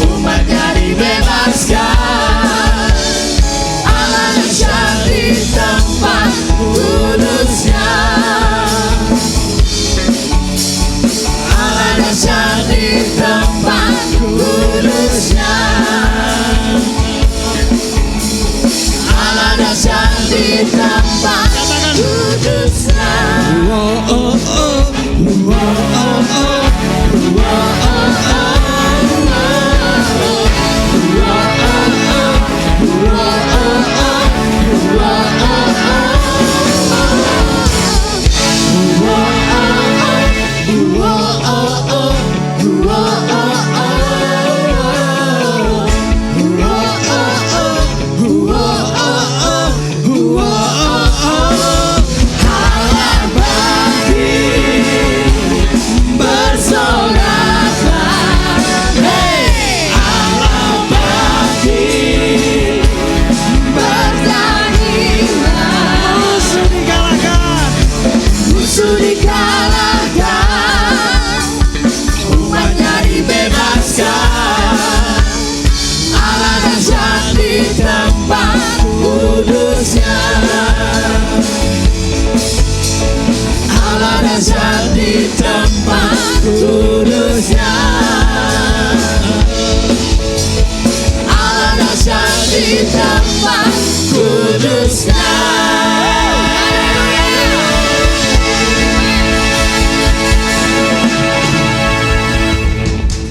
umatnya dibebaskan. Allah dahsyat di tempat kudusnya. Allah dahsyat di tempat kudusnya. Allah dahsyat di tempat kudusnya.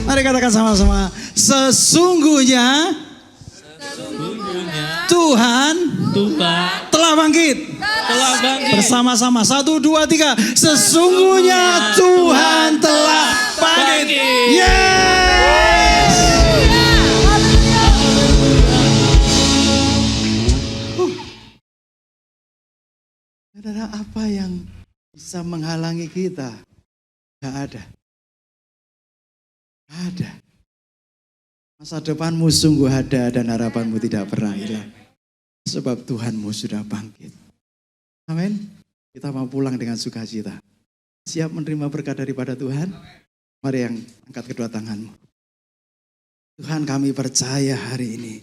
Mari katakan sama-sama, sesungguhnya Tuhan telah bangkit. Bersama-sama, 1, 2, 3. Sesungguhnya Tuhan telah bangkit. Yes! Saudara, apa yang bisa menghalangi kita? Gak ada. Ada. Masa depanmu sungguh ada dan harapanmu tidak pernah hilang. Sebab Tuhanmu sudah bangkit. Amin. Kita mau pulang dengan sukacita. Siap menerima berkat daripada Tuhan? Mari yang angkat kedua tanganmu. Tuhan, kami percaya hari ini.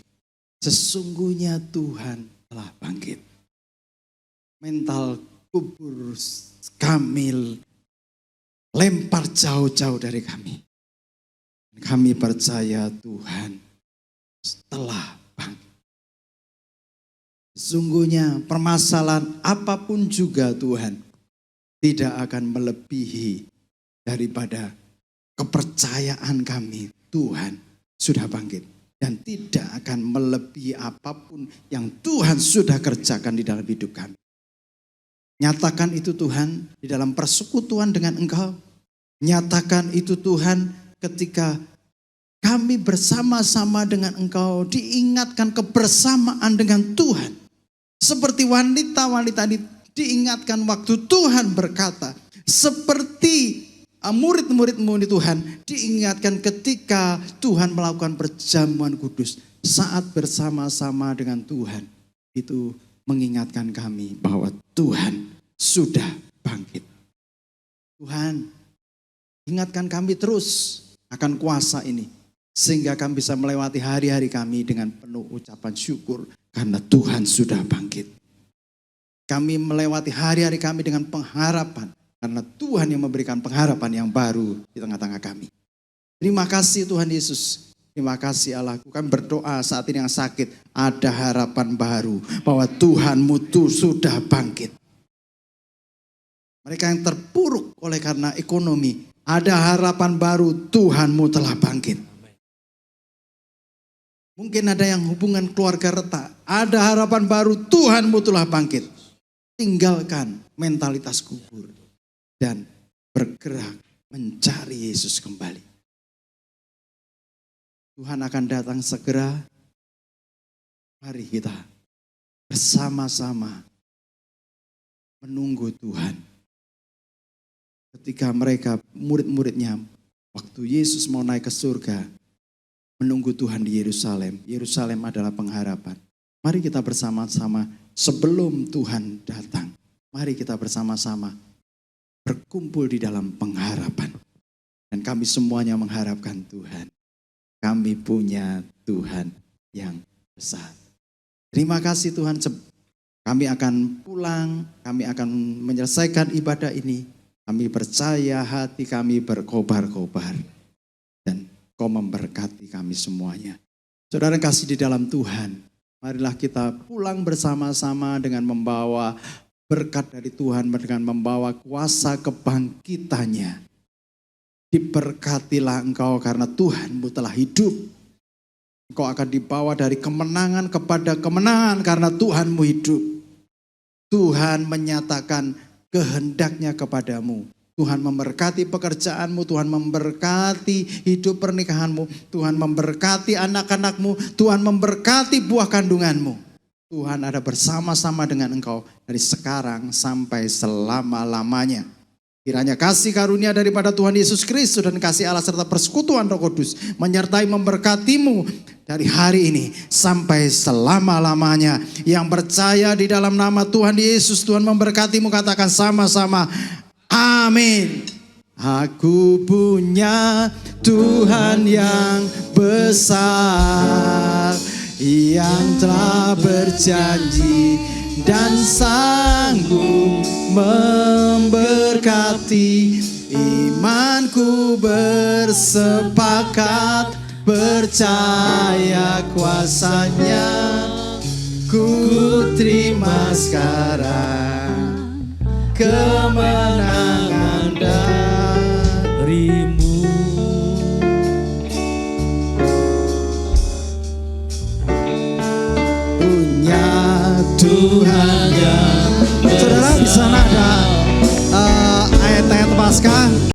Sesungguhnya Tuhan telah bangkit. Mental kubur kami lempar jauh-jauh dari kami. Kami percaya Tuhan telah bangkit. Sesungguhnya permasalahan apapun juga Tuhan tidak akan melebihi daripada kepercayaan kami. Tuhan sudah bangkit dan tidak akan melebihi apapun yang Tuhan sudah kerjakan di dalam hidup kami. Nyatakan itu Tuhan di dalam persekutuan dengan Engkau. Nyatakan itu Tuhan ketika kami bersama-sama dengan Engkau, diingatkan kebersamaan dengan Tuhan. Seperti wanita-wanita diingatkan waktu Tuhan berkata. Seperti murid-murid-mu ini Tuhan, diingatkan ketika Tuhan melakukan perjamuan kudus. Saat bersama-sama dengan Tuhan, itu mengingatkan kami bahwa Tuhan sudah bangkit. Tuhan, ingatkan kami terus akan kuasa ini. Sehingga kami bisa melewati hari-hari kami dengan penuh ucapan syukur. Karena Tuhan sudah bangkit. Kami melewati hari-hari kami dengan pengharapan. Karena Tuhan yang memberikan pengharapan yang baru di tengah-tengah kami. Terima kasih Tuhan Yesus. Terima kasih Allahku. Kami berdoa saat ini yang sakit. Ada harapan baru. Bahwa Tuhanmu tuh sudah bangkit. Mereka yang terpuruk oleh karena ekonomi. Ada harapan baru, Tuhanmu telah bangkit. Mungkin ada yang hubungan keluarga retak. Ada harapan baru, Tuhanmu telah bangkit. Tinggalkan mentalitas kubur. Dan bergerak mencari Yesus kembali. Tuhan akan datang segera. Mari kita bersama-sama menunggu Tuhan. Ketika mereka murid-muridnya waktu Yesus mau naik ke surga menunggu Tuhan di Yerusalem. Yerusalem adalah pengharapan. Mari kita bersama-sama sebelum Tuhan datang. Mari kita bersama-sama berkumpul di dalam pengharapan. Dan kami semuanya mengharapkan Tuhan. Kami punya Tuhan yang besar. Terima kasih Tuhan. Kami akan pulang. Kami akan menyelesaikan ibadah ini. Kami percaya hati kami berkobar-kobar. Dan Kau memberkati kami semuanya. Saudara kasih di dalam Tuhan. Marilah kita pulang bersama-sama dengan membawa berkat dari Tuhan. Dengan membawa kuasa kebangkitannya. Diberkatilah engkau karena Tuhanmu telah hidup. Engkau akan dibawa dari kemenangan kepada kemenangan karena Tuhanmu hidup. Tuhan menyatakan kehendaknya kepadamu. Tuhan memberkati pekerjaanmu, Tuhan memberkati hidup pernikahanmu, Tuhan memberkati anak-anakmu, Tuhan memberkati buah kandunganmu. Tuhan ada bersama-sama dengan engkau dari sekarang sampai selama-lamanya. Kiranya kasih karunia daripada Tuhan Yesus Kristus dan kasih Allah serta persekutuan Roh Kudus menyertai memberkatimu dari hari ini sampai selama-lamanya. Yang percaya di dalam nama Tuhan Yesus, Tuhan memberkatimu, katakan sama-sama. Amin. Aku punya Tuhan yang besar, yang telah berjanji dan sanggup memberkati. Imanku bersepakat percaya kuasanya. Ku terima sekarang kemenangan darimu. Punya Tuhan yang